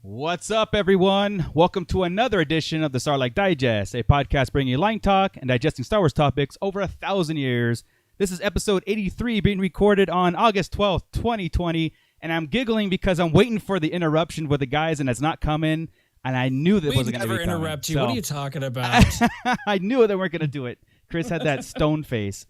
What's up, everyone? Welcome to another edition of the Sarlacc Digest, a podcast bringing you line talk and digesting Star Wars topics over 1,000 years. This is episode 83, being recorded on August 12th, 2020, and I'm giggling because I'm waiting for the interruption with the guys, and it's not coming, and I knew that wasn't going to be coming. We never interrupt you. So, what are you talking about? I knew they weren't going to do it. Chris had that stone face.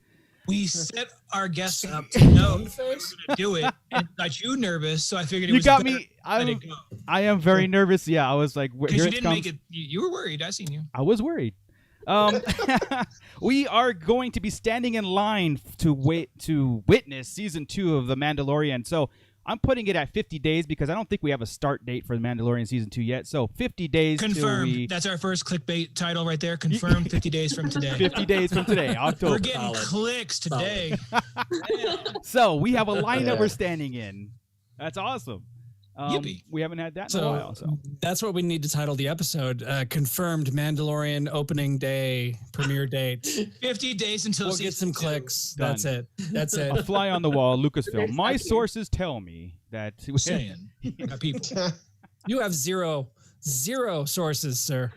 We set our guests up to know we were going to do it, and it got you nervous, so I figured it was got better me. to let it go. I am very nervous. Yeah, I was like, because you didn't make it. You were worried. I seen you. I was worried. We are going to be standing in line to witness season 2 of The Mandalorian. So I'm putting it at 50 days because I don't think we have a start date for The Mandalorian season 2 yet. So 50 days. Confirmed. That's our first clickbait title right there. Confirmed. 50 days from today. 50 days from today. October. We're getting clicks today. So we have a line that we're standing in. That's awesome. We haven't had that in a while. So that's what we need to title the episode. Confirmed Mandalorian opening day, premiere date. 50 days until we'll get some clicks. Done. That's it. That's it. A fly on the wall, Lucasfilm. My sources tell me that. Saying, people. You have zero sources, sir.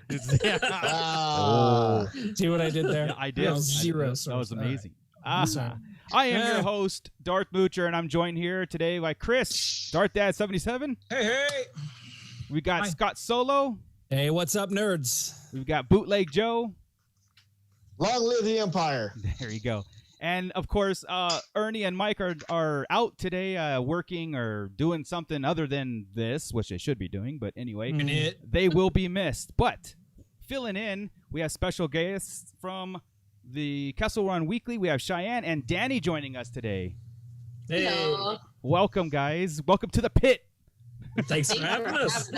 Oh. See what I did there? Yeah, I did. Zero sources. That was amazing. Right. I am your host, Darth Moocher, and I'm joined here today by Chris, Darth Dad 77. Hey. We got Hi. Scott Solo. Hey, what's up, nerds? We've got Bootleg Joe. Long live the Empire. There you go. And, of course, Ernie and Mike are out today working or doing something other than this, which they should be doing. But anyway, they will be missed. But filling in, we have special guests from the Kessel Run Weekly. We have Cheyenne and Danny joining us today. Hey. Hello. Welcome, guys. Welcome to the pit. Thanks for having us.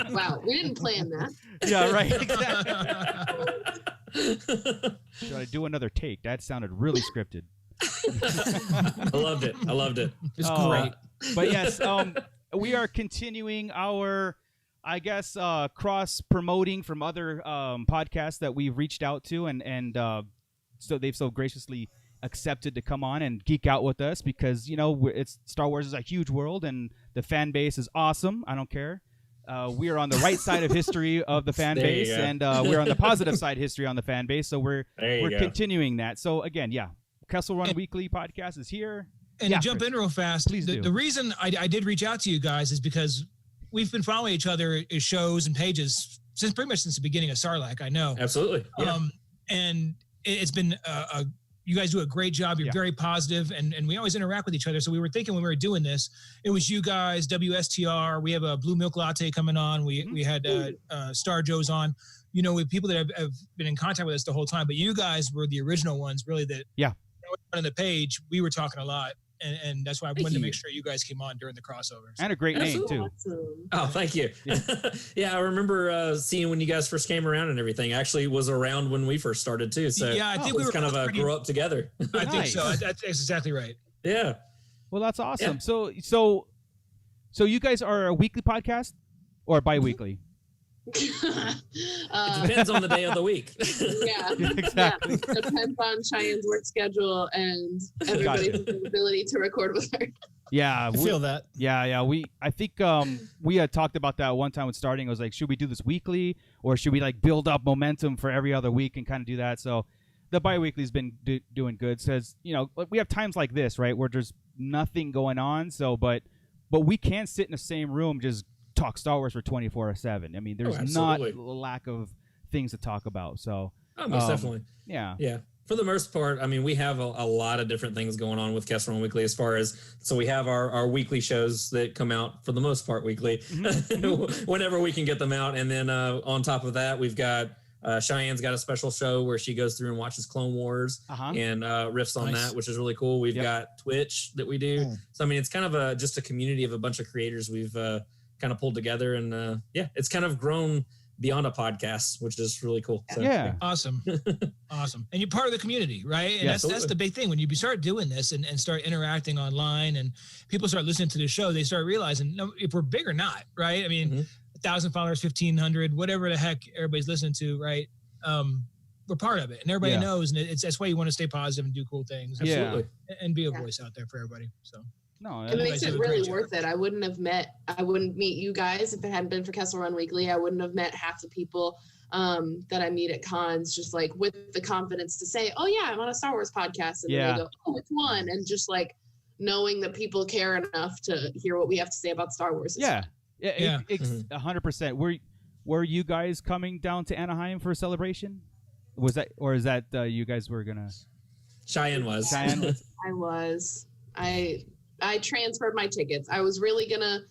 Wow, we didn't plan that. Yeah, right. Exactly. Should I do another take? That sounded really scripted. I loved it. It's great. But yes, we are continuing our, I guess, cross promoting from other podcasts that we've reached out to, and so they've so graciously accepted to come on and geek out with us because it's Star Wars is a huge world and the fan base is awesome. I don't care. We are on the right side of history of the fan base, and we're on the positive side history on the fan base. So we're continuing that. So again, Kessel Run Weekly Podcast is here. And to jump in real fast, please do. The reason I did reach out to you guys is because we've been following each other shows and pages pretty much since the beginning of Sarlacc. I know. Absolutely. Yeah. And it's been you guys do a great job. You're very positive, and we always interact with each other. So we were thinking when we were doing this, it was you guys, WSTR. We have a blue milk latte coming on. We had Star Joe's on. With people that have been in contact with us the whole time. But you guys were the original ones, really. That on the page we were talking a lot. And that's why I wanted to make sure you guys came on during the crossovers. And a great name, too. Awesome. Oh, thank you. Yeah, I remember seeing when you guys first came around and everything. Actually was around when we first started, too. So yeah, I think we were kind of grew up together. I think so. That's exactly right. Yeah. Well, that's awesome. Yeah. So you guys are a weekly podcast or bi-weekly? It depends on the day of the week. Yeah, exactly. Yeah. Depends on Cheyenne's work schedule and everybody's ability to record with her. Yeah, I feel that. Yeah. I think we had talked about that one time when starting. I was like, should we do this weekly or should we like build up momentum for every other week and kind of do that? So the bi-weekly's been doing good. Says we have times like this, right, where there's nothing going on. So, but we can't sit in the same room just talk Star Wars for 24/7. I mean, there's not a lack of things to talk about. So, most definitely. Yeah. For the most part, I mean, we have a lot of different things going on with Kessel Run Weekly as far as, so we have our weekly shows that come out for the most part weekly, whenever we can get them out. And then on top of that, we've got Cheyenne's got a special show where she goes through and watches Clone Wars and riffs on that, which is really cool. We've got Twitch that we do. So, I mean, it's kind of just a community of a bunch of creators we've kind of pulled together, and it's kind of grown beyond a podcast, which is really cool. So, Awesome. And you're part of the community, right? And that's the big thing. When you start doing this and start interacting online and people start listening to the show, they start realizing if we're big or not, right? I mean, 1,000 followers, 1,500, whatever the heck everybody's listening to, right? We're part of it, and everybody knows, and that's why you want to stay positive and do cool things. Absolutely. And be a voice out there for everybody. So No, It makes it really worth it. I wouldn't meet you guys if it hadn't been for Kessel Run Weekly. I wouldn't have met half the people that I meet at cons, just like with the confidence to say, oh yeah, I'm on a Star Wars podcast. And then they go, oh, which one? And just like knowing that people care enough to hear what we have to say about Star Wars. Yeah. 100%. Were you guys coming down to Anaheim for a celebration? Was that, or is that you guys were gonna? Cheyenne was. I was. I transferred my tickets. I was gonna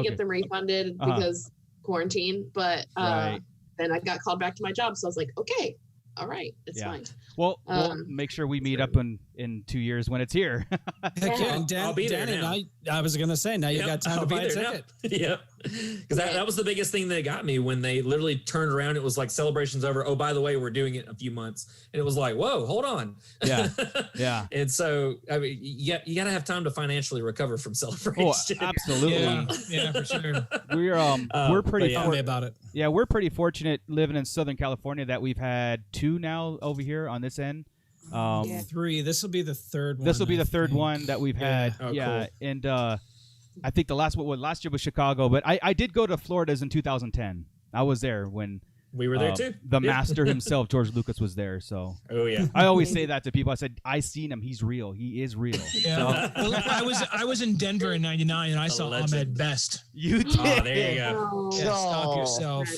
get them refunded because quarantine, but then I got called back to my job, so I was like, okay, all right, it's fine. Well, we'll make sure we meet up in 2 years when it's here. Heck yeah. And I'll be there now. I was going to say, now you got time to buy a ticket. Yep. Because that was the biggest thing that got me when they literally turned around. It was like, celebration's over. Oh, by the way, we're doing it in a few months. And it was like, whoa, hold on. Yeah. Yeah. And so, I mean, you got to have time to financially recover from celebration. Oh, absolutely. Yeah, for sure. We're pretty tell me about it. Yeah, we're pretty fortunate living in Southern California that we've had 2 now over here on this end. 3. This will be the third one. This will be the third one that we've had. Oh, yeah. cool. And I think the last year was Chicago, but I did go to Florida's in 2010. I was there when we were there too. The master himself, George Lucas, was there. So I always say that to people. I said, I seen him. He's real. He is real. Yeah. Well, I was in Denver in '99 and I saw Ahmed Best. You did. Oh, there you go. Oh, Yeah, stop yourself.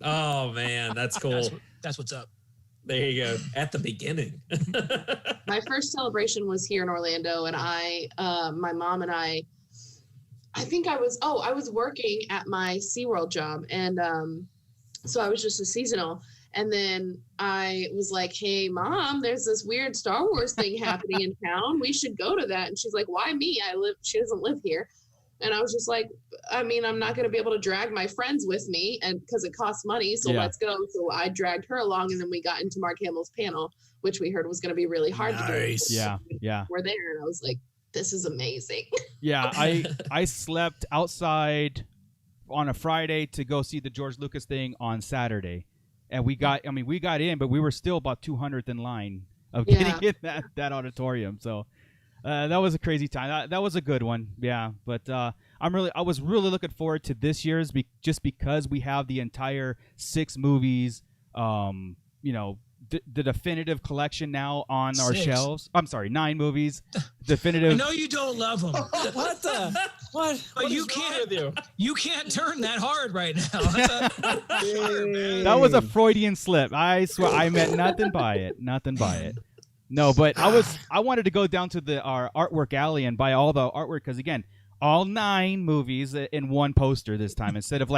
Oh man, that's cool. That's what's up. There you go. At the beginning. My first celebration was here in Orlando, and my mom and I think I was working at my SeaWorld job, and so I was just a seasonal. And then I was like, hey, Mom, there's this weird Star Wars thing happening in town. We should go to that. And she's like, why me? She doesn't live here. And I was just like, I mean, I'm not going to be able to drag my friends with me, and because it costs money, so let's go. So I dragged her along, and then we got into Mark Hamill's panel, which we heard was going to be really hard to do. Yeah. We're there, and I was like, this is amazing. Yeah, I slept outside on a Friday to go see the George Lucas thing on Saturday, and we got in, but we were still about 200th in line of getting in that auditorium. So. That was a crazy time. That was a good one. Yeah, but I was really looking forward to this year's just because we have the entire 6 movies, the definitive collection now on our shelves. I'm sorry, 9 movies. Definitive. I know you don't love them. What the? What? But you can't. You can't turn that hard right now. That was a Freudian slip. I swear, I meant nothing by it. Nothing by it. No, but I wanted to go down to our artwork alley and buy all the artwork because, again, all 9 movies in one poster this time instead of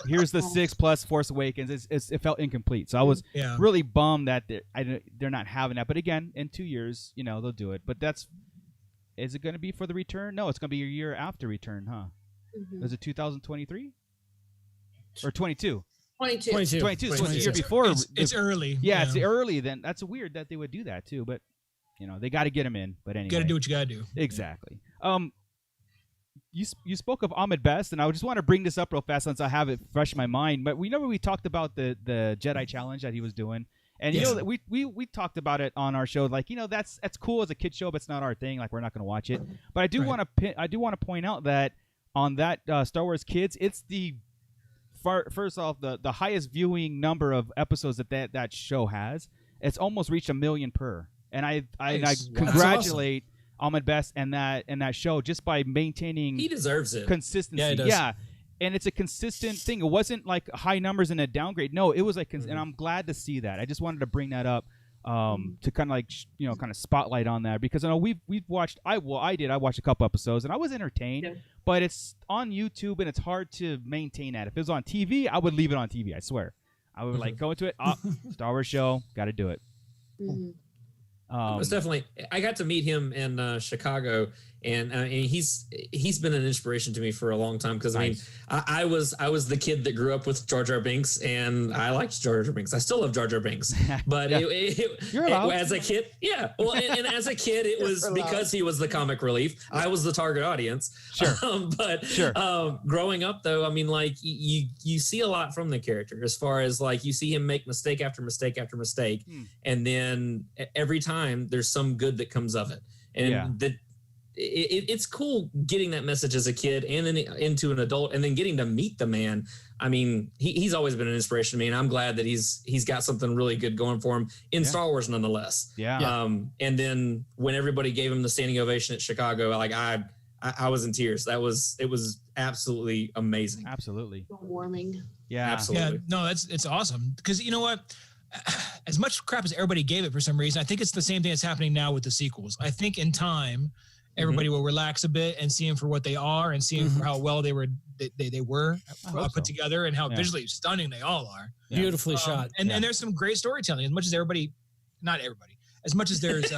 here's the 6 plus Force Awakens. It felt incomplete. So I was really bummed that they're not having that. But again, in 2 years, they'll do it. But is it going to be for the return? No, it's going to be a year after return, huh? Mm-hmm. Is it 2023 or 22? 22. So it's the year before. It's early. Yeah, it's early. Then that's weird that they would do that too. But they got to get them in. But anyway, got to do what you got to do. Exactly. You spoke of Ahmed Best, and I just want to bring this up real fast since I have it fresh in my mind. But we talked about the Jedi challenge that he was doing, and we talked about it on our show. Like that's cool as a kid show, but it's not our thing. Like we're not going to watch it. But I do want to point out that on that Star Wars Kids, it's the first off, the highest viewing number of episodes that show has. It's almost reached 1 million per. And I congratulate Ahmed Best and that show just by maintaining. He deserves it. Consistency. Yeah, he does. Yeah. And it's a consistent thing. It wasn't like high numbers and a downgrade. No, it was like, and I'm glad to see that. I just wanted to bring that up to kind of kind of spotlight on that because we've watched. I watched a couple episodes and I was entertained, but it's on YouTube and it's hard to maintain that. If it was on TV, I would leave it on TV. I swear, I would go into it. Star Wars show, got to do it. Mm-hmm. It's definitely. I got to meet him in Chicago, and he's been an inspiration to me for a long time because Nice. I was the kid that grew up with Jar Jar Binks, and I liked Jar Jar Binks. I still love Jar Jar Binks, but You're allowed. as a kid, yeah. Well, and as a kid, it was because he was the comic relief. I was the target audience. Sure, Growing up, though, I mean, like you see a lot from the character as far as like you see him make mistake after mistake after mistake, and then every time there's some good that comes of it, and it's cool getting that message as a kid and then into an adult, and then getting to meet the man. I mean, he's always been an inspiration to me, and I'm glad that he's got something really good going for him in Star Wars, nonetheless. Yeah. And then when everybody gave him the standing ovation at Chicago, like I was in tears. It was absolutely amazing. Absolutely. So warming. Yeah. Absolutely. Yeah, no, it's awesome, because you know what? As much crap as everybody gave it for some reason, I think it's the same thing that's happening now with the sequels. I think in time, everybody will relax a bit and see them for what they are, and see them for how well they were put together, and how visually stunning they all are. Beautifully shot. And there's some great storytelling. As much as as much as there's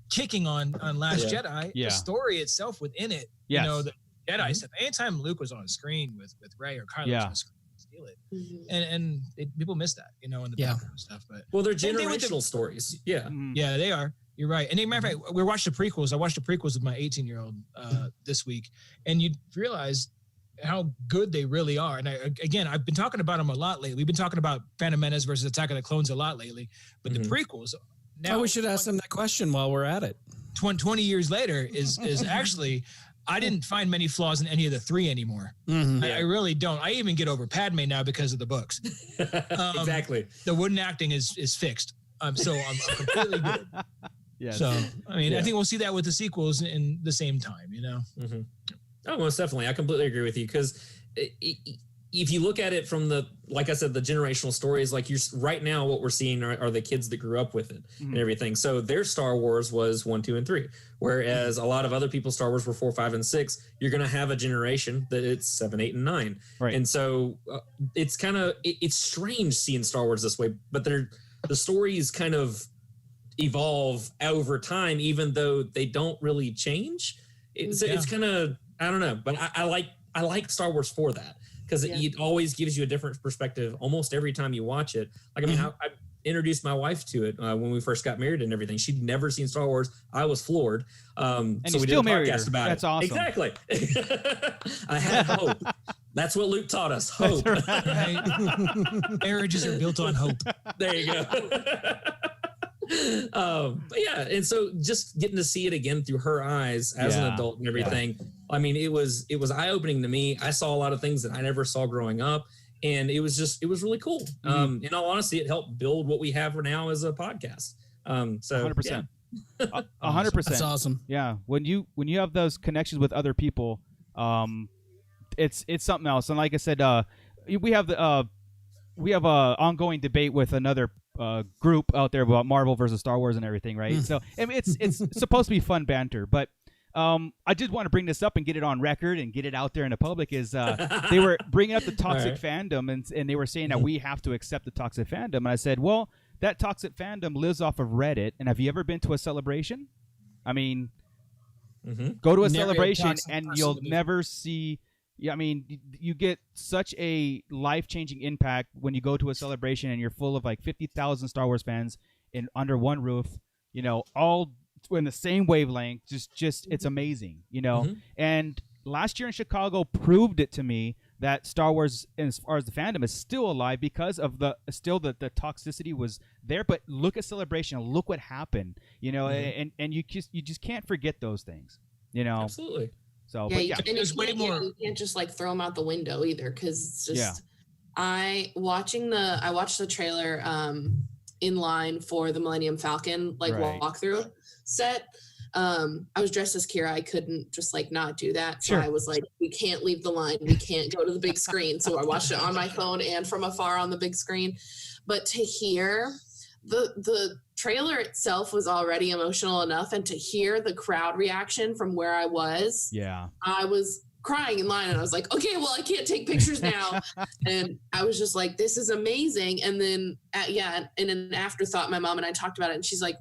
kicking on Last Jedi, the story itself within it, you know, the Jedi stuff. Anytime Luke was on the screen with Rey or Kylo was on the screen, steal it. And people miss that, you know, in the background stuff. But they're generational stories. Yeah. Yeah, they are. You're right. And as a matter of fact, we watched the prequels. I watched the prequels with my 18-year-old this week, and you realize how good they really are. And I've been talking about them a lot lately. We've been talking about Phantom Menace versus Attack of the Clones a lot lately, but the prequels. Now, we should ask them that question while we're at it. 20 years later is actually, I didn't find many flaws in any of the three anymore. I really don't. I even get over Padme now because of the books. Exactly. The wooden acting is fixed. So I'm completely good. Yes. So, I mean, I think we'll see that with the sequels in the same time, you know? Oh, most definitely. I completely agree with you, because if you look at it from like I said, the generational stories, like right now, what we're seeing are the kids that grew up with it and everything. So their Star Wars was 1, 2, and 3, whereas a lot of other people's Star Wars were 4, 5, and 6. You're going to have a generation that it's 7, 8, and 9. Right. And so it's kind of, it's strange seeing Star Wars this way, but the stories kind of evolve over time, even though they don't really change. It's kind of, I don't know, but I like Star Wars for that, because it always gives you a different perspective almost every time you watch it. Like, I mean, I introduced my wife to it when we first got married and everything. She'd never seen Star Wars. I was floored. And so you we still did a married podcast her. about That's it. awesome. Exactly. I had hope. That's what Luke taught us. Hope. Right? Marriages are built on hope. There you go. But yeah, and so just getting to see it again through her eyes as an adult and everything. I mean, it was eye-opening to me. I saw a lot of things that I never saw growing up, and it was really cool. In all honesty, it helped build what we have now as a podcast. So 100%. 100%. That's awesome. Yeah. When you have those connections with other people, it's something else. And like I said, we have a ongoing debate with another group out there about Marvel versus Star Wars and everything, right? So I mean, it's supposed to be fun banter, but I just want to bring this up and get it on record and get it out there in the public. Is they were bringing up the toxic fandom, and they were saying that we have to accept the toxic fandom, and I said, well, that toxic fandom lives off of Reddit. And have you ever been to a celebration? I mean, go to a celebration and you'll never see. Yeah, I mean, you get such a life-changing impact when you go to a celebration and you're full of like 50,000 Star Wars fans in under one roof, you know, all in the same wavelength. Just it's amazing, you know. And last year in Chicago proved it to me that Star Wars, as far as the fandom, is still alive because of the toxicity was there. But look at celebration, look what happened, you know, and you just can't forget those things, you know. Absolutely. So, yeah, but and you can't just like throw them out the window either, because it's just I watched the trailer in line for the Millennium Falcon walkthrough set. I was dressed as Kira. I couldn't just like not do that. So I was like, we can't leave the line. We can't go to the big screen. So I watched it on my phone and from afar on the big screen. But to hear the trailer itself was already emotional enough, and to hear the crowd reaction from where I was, I was crying in line, and I was like, okay, well, I can't take pictures now. And I was just like, this is amazing. And then in an afterthought, my mom and I talked about it, and she's like,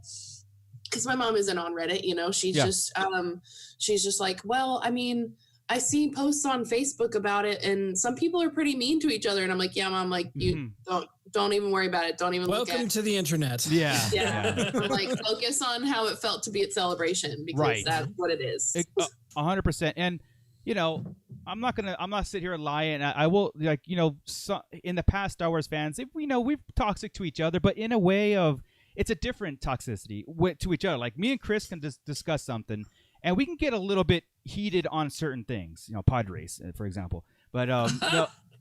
because my mom isn't on Reddit, you know, she's just like, well, I mean, I see posts on Facebook about it, and some people are pretty mean to each other. And I'm like, yeah, Mom, like you don't even worry about it. Don't even look at it. Welcome to the internet. Yeah. I'm like, focus on how it felt to be at Celebration, because that's what it is. 100%. And, you know, I'm not sit here and lie, and I will, like, you know, in the past, Star Wars fans, we're toxic to each other, but in a way of, it's a different toxicity to each other. Like me and Chris can just discuss something, and we can get a little bit heated on certain things, pod race, for example. But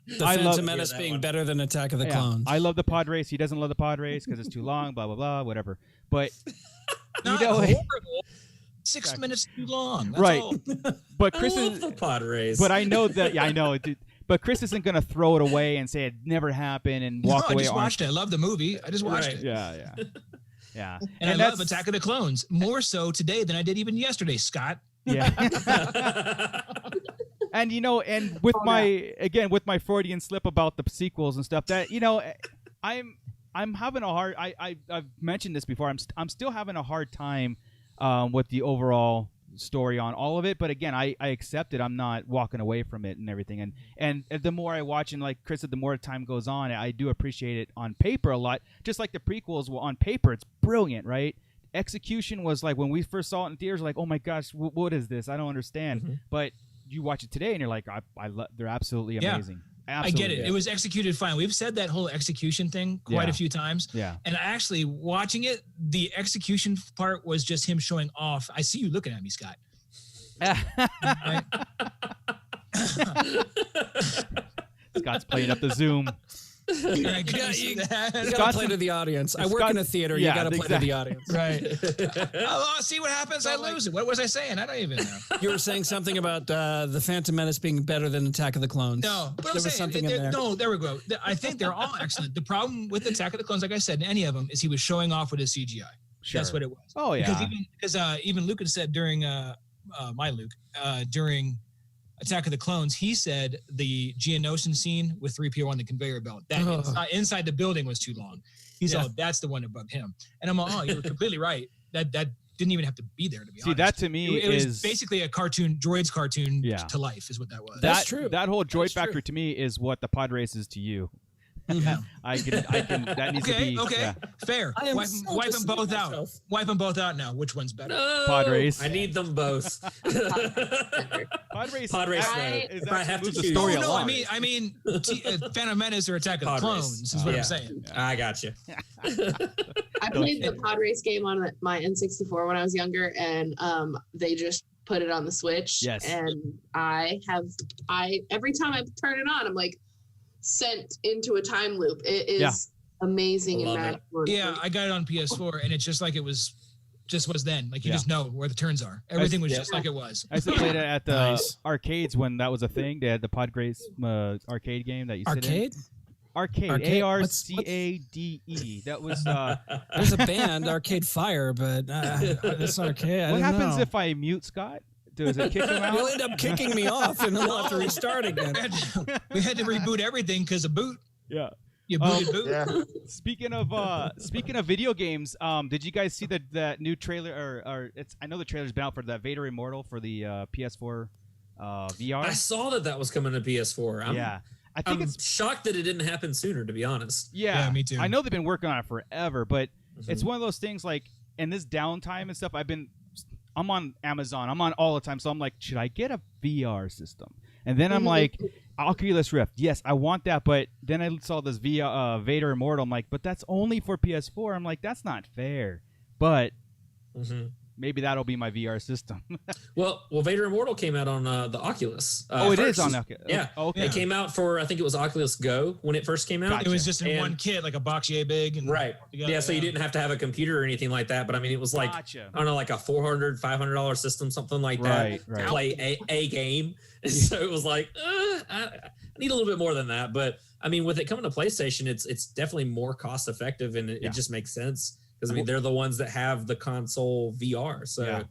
The Phantom Menace being better than Attack of the Clones. I love the pod race. He doesn't love the pod race because it's too long. Blah blah blah. Whatever. But Not horrible. 6 minutes too long. That's right. all. But Chris I love is the pod race. But I know that. Yeah, I know. Dude, but Chris isn't gonna throw it away and say it never happened and walk away. I just watched it. I love the movie. I just watched it. Yeah. Yeah. And I love Attack of the Clones more so today than I did even yesterday, Scott. Yeah. And and with with my Freudian slip about the sequels and stuff, that I'm having a hard. I've mentioned this before. I'm still having a hard time with the overall story on all of it. But again, I accept it. I'm not walking away from it and everything. And the more I watch, and like Chris said, the more time goes on, I do appreciate it on paper a lot. Just like the prequels, on paper, it's brilliant, right? Execution was like when we first saw it in theaters, like, oh my gosh, what is this? I don't understand. Mm-hmm. But you watch it today, and you're like, they're absolutely amazing. Absolutely. I get it. It was executed fine. We've said that whole execution thing quite a few times. Yeah. And actually watching it, the execution part was just him showing off. I see you looking at me, Scott. Right? Scott's playing up the Zoom. You gotta play to the audience. I work in a theater. You gotta play to the audience. Right. Oh, see what happens. I lose it. What was I saying? I don't even know. You were saying something about the Phantom Menace being better than Attack of the Clones. No, but there was something in there. No, there we go. I think they're all excellent. The problem with Attack of the Clones, like I said, in any of them, is he was showing off with his CGI. Sure. That's what it was. Oh yeah. Because even Luke had said during during Attack of the Clones, he said the Geonosian scene with 3PO on the conveyor belt, that inside the building was too long. He's that's the one that bugged him. And I'm like, you were completely right. That didn't even have to be there, to be honest. See, that to me it was basically a droids cartoon to life is what that was. That's true. That whole droid factor to me is what the pod race is to you. I can. That needs to be fair. Wipe them both out. Wipe them both out now. Which one's better? No, pod race. I need them both. Pod race. Pod race. If I have to the choose. story No, along. I mean, Phantom Menace or Attack of the Clones is what I'm saying. I got you. I played the pod race game on my N64 when I was younger, and they just put it on the Switch. Yes. And I every time I turn it on, I'm like sent into a time loop. It is amazing and magical. Yeah, I got it on PS4, and it's just like it was then. Like you just know where the turns are. Everything was just like it was. I used to play it at the arcades when that was a thing. They had the pod race arcade game that you sit in. Arcade. ARCADE. That was. There's a band, Arcade Fire, but this arcade. What happens if I mute Scott? Does it kick him out? You'll end up kicking me off, and then we'll have to restart again. We had to reboot everything because of boot. Yeah. You booted boot. Yeah. Speaking of video games, did you guys see that new trailer? Or I know the trailer's been out for that Vader Immortal for the PS4 VR. I saw that was coming to PS4. I'm it's shocked that it didn't happen sooner, to be honest. Yeah, me too. I know they've been working on it forever, but it's one of those things like in this downtime and stuff. I'm on Amazon. I'm on all the time, so I'm like, should I get a VR system? And then I'm like, Oculus Rift. Yes, I want that, but then I saw this Vader Immortal. I'm like, but that's only for PS4. I'm like, that's not fair. But maybe that'll be my VR system. well, Vader Immortal came out on the Oculus. It is on Oculus. Yeah. Oh, okay. It came out for, I think it was Oculus Go when it first came out. Gotcha. It was just in one kit, like a box yay big. And So you didn't have to have a computer or anything like that. But I mean, it was like, I don't know, like a $400, $500 system, something like that. Right. To play a game. So it was like, I need a little bit more than that. But I mean, with it coming to PlayStation, it's definitely more cost effective, and it just makes sense. Because I mean, they're the ones that have the console VR, so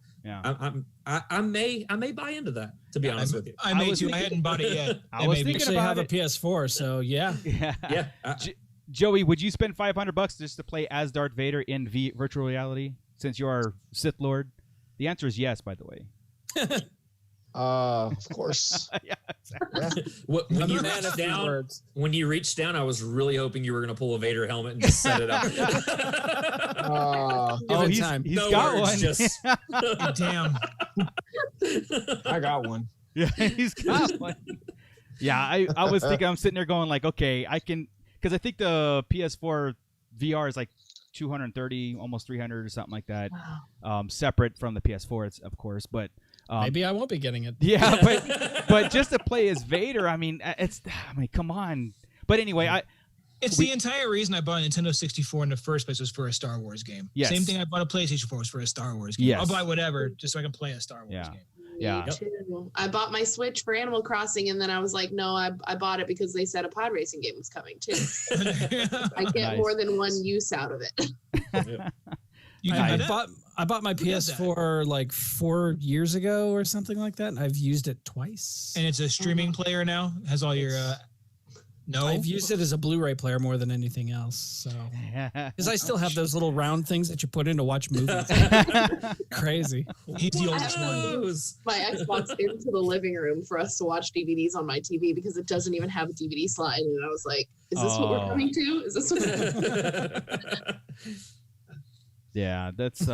I may buy into that. To be honest with you, I may too. I hadn't bought it yet. I was thinking actually about have a PS4, so yeah. Joey, would you spend $500 just to play as Darth Vader in virtual reality since you are Sith Lord? The answer is yes, by the way. Of course. When you reached down, I was really hoping you were going to pull a Vader helmet and just set it up. He's got one. Just damn. I got one. Yeah, he's got one. Yeah, I was thinking, I'm sitting there going like, okay, I can, because I think the PS4 VR is like 230, almost 300 or something like that. Wow. Separate from the PS4, of course, but Maybe I won't be getting it. Yeah, but just to play as Vader, I mean, come on. But anyway, It's the entire reason I bought a Nintendo 64 in the first place was for a Star Wars game. Yes. Same thing I bought a PlayStation 4 was for a Star Wars game. Yes. I'll buy whatever just so I can play a Star Wars game. Yeah. Me too. I bought my Switch for Animal Crossing, and then I was like, no, I bought it because they said a pod racing game was coming too. I get more than one use out of it. I bought my PS4 like 4 years ago or something like that, and I've used it twice. And it's a streaming player now. It has all your no. I've used it as a Blu-ray player more than anything else. So because I still have those little round things that you put in to watch movies. Crazy. He's the oldest one. My Xbox into the living room for us to watch DVDs on my TV because it doesn't even have a DVD slide. And I was like, is this what we're coming to? Is this what Yeah, that's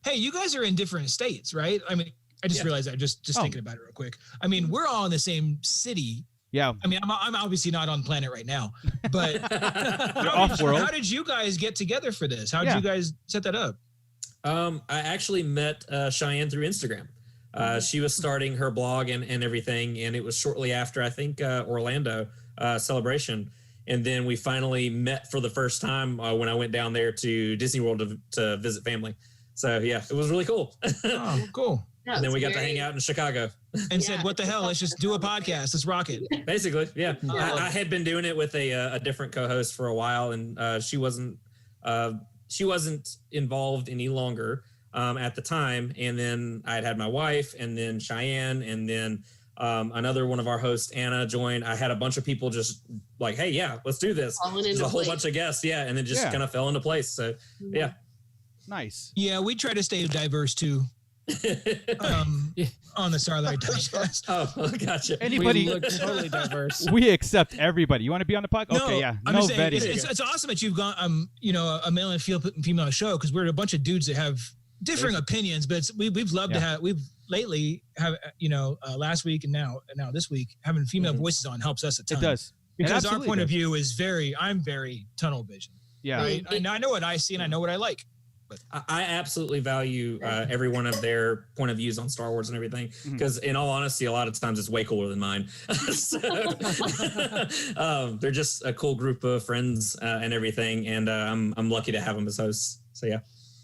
Hey, you guys are in different states, right? I mean, I just realized that just thinking about it real quick. I mean, we're all in the same city. Yeah. I mean, I'm obviously not on planet right now, but how did you guys get together for this? How did you guys set that up? I actually met Cheyenne through Instagram. She was starting her blog and everything, and it was shortly after, I think, Orlando Celebration. And then we finally met for the first time when I went down there to Disney World to visit family. So, yeah, it was really cool. Oh, cool. No, and then we got to hang out in Chicago. And said, what the hell? Let's just do a podcast. Let's rock it. Basically, yeah. I had been doing it with a different co-host for a while, and she wasn't involved any longer at the time. And then I had my wife, and then Cheyenne, and then another one of our hosts, Anna, joined. I had a bunch of people just like, hey, yeah, let's do this. There's a whole bunch of guests, and then just kind of fell into place. So, yeah. Nice. Yeah, we try to stay diverse too. On the Sarlacc Digest. Oh, gotcha. Anybody? We look totally diverse. We accept everybody. You want to be on the podcast? No, Okay, yeah. I'm No just saying, vetting. it's awesome that you've got a male and female show because we're a bunch of dudes that have differing opinions, but we've loved to have lately have last week and now this week having female voices on helps us a ton. It does. Because our point of view is I'm very tunnel vision. Yeah. Right? I know what I see and I know what I like. I absolutely value every one of their point of views on Star Wars and everything, because in all honesty, a lot of times it's way cooler than mine. So, they're just a cool group of friends and everything, and I'm lucky to have them as hosts. So yeah,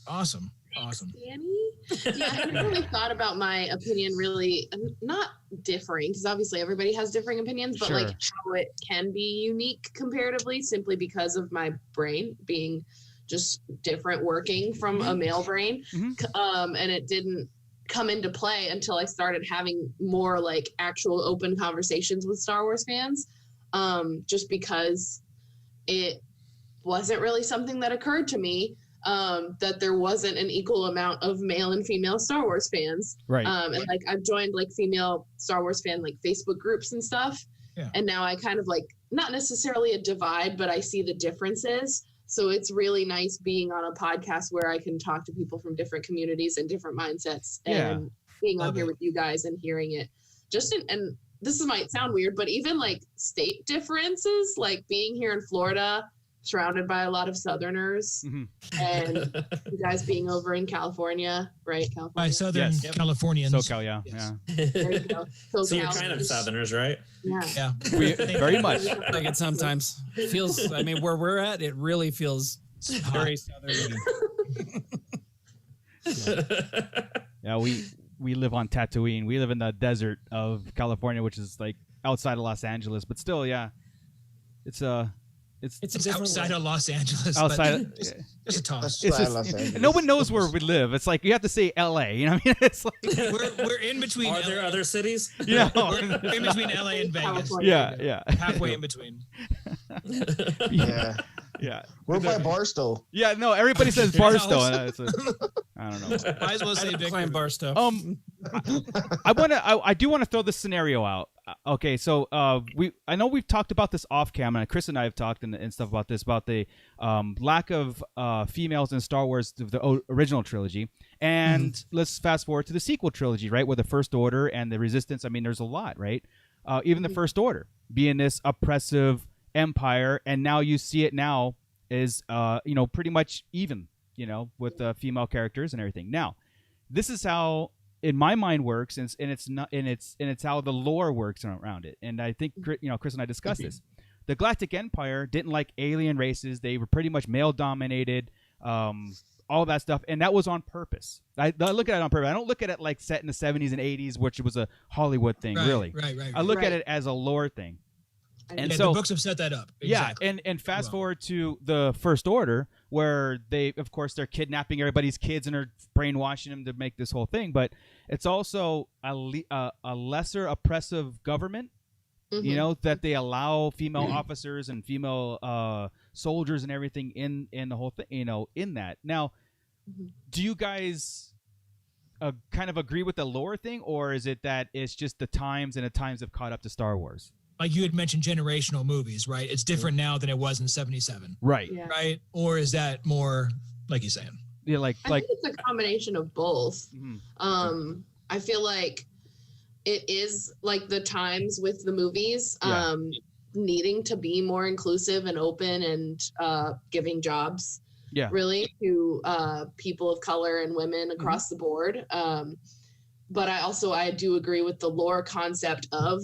awesome. Danny? Yeah, I haven't really thought about my opinion really, not differing, because obviously everybody has differing opinions, but like how it can be unique comparatively simply because of my brain being just different working from a male brain. And it didn't come into play until I started having more like actual open conversations with Star Wars fans, just because it wasn't really something that occurred to me, that there wasn't an equal amount of male and female Star Wars fans. Right. And like I've joined like female Star Wars fan like Facebook groups and stuff. Yeah. And now I kind of like, not necessarily a divide, but I see the differences. So it's really nice being on a podcast where I can talk to people from different communities and different mindsets, and being on here with you guys and hearing it. And this might sound weird, but even like state differences, like being here in Florida, surrounded by a lot of Southerners, and you guys being over in California, right? California. By Southern Californians. SoCal, yeah. Yes. Yeah. There you go. So you're kind of Southerners, right? Yeah. Very much. Like it sometimes feels. I mean, where we're at, it really feels very southern. Yeah, we live on Tatooine. We live in the desert of California, which is like outside of Los Angeles, but still, yeah, it's outside of Los Angeles. Outside, just a toss. No one knows where we live. It's like you have to say L.A. You know what I mean? It's like we're in between. Are there other cities? Yeah, we're in between L.A. and Vegas. Yeah. Halfway in between. Yeah. We're by Barstow. Yeah, no, everybody says Barstow. And I don't know. Might as well say Victor. Barstow. I do want to throw this scenario out. Okay, so I know we've talked about this off camera. Chris and I have talked and stuff about this, about the lack of females in Star Wars, the original trilogy. And let's fast forward to the sequel trilogy, right, with the First Order and the Resistance. I mean, there's a lot, right? Even the First Order being this oppressive empire, and now you see it now is pretty much even, with female characters and everything. Now, this is how in my mind works, and it's how the lore works around it. And I think Chris and I discussed this. The Galactic Empire didn't like alien races. They were pretty much male dominated, all that stuff, and that was on purpose. I look at it on purpose. I don't look at it like set in the 70s and 80s, which was a Hollywood thing, really. Right. I look at it as a lore thing. And so the books have set that up. Exactly. Yeah, and fast forward to the First Order, where they're kidnapping everybody's kids and are brainwashing them to make this whole thing. But it's also a lesser oppressive government, that they allow female officers and female soldiers and everything in the whole thing, in that. Now, do you guys kind of agree with the lore thing, or is it that it's just the times and the times have caught up to Star Wars? Like you had mentioned generational movies, right? It's different now than it was in 77. Right. Yeah. Right? Or is that more like you're saying? Yeah, I think it's a combination of both. I feel like it is like the times with the movies needing to be more inclusive and open and giving jobs really to people of color and women across the board. But I do agree with the lore concept of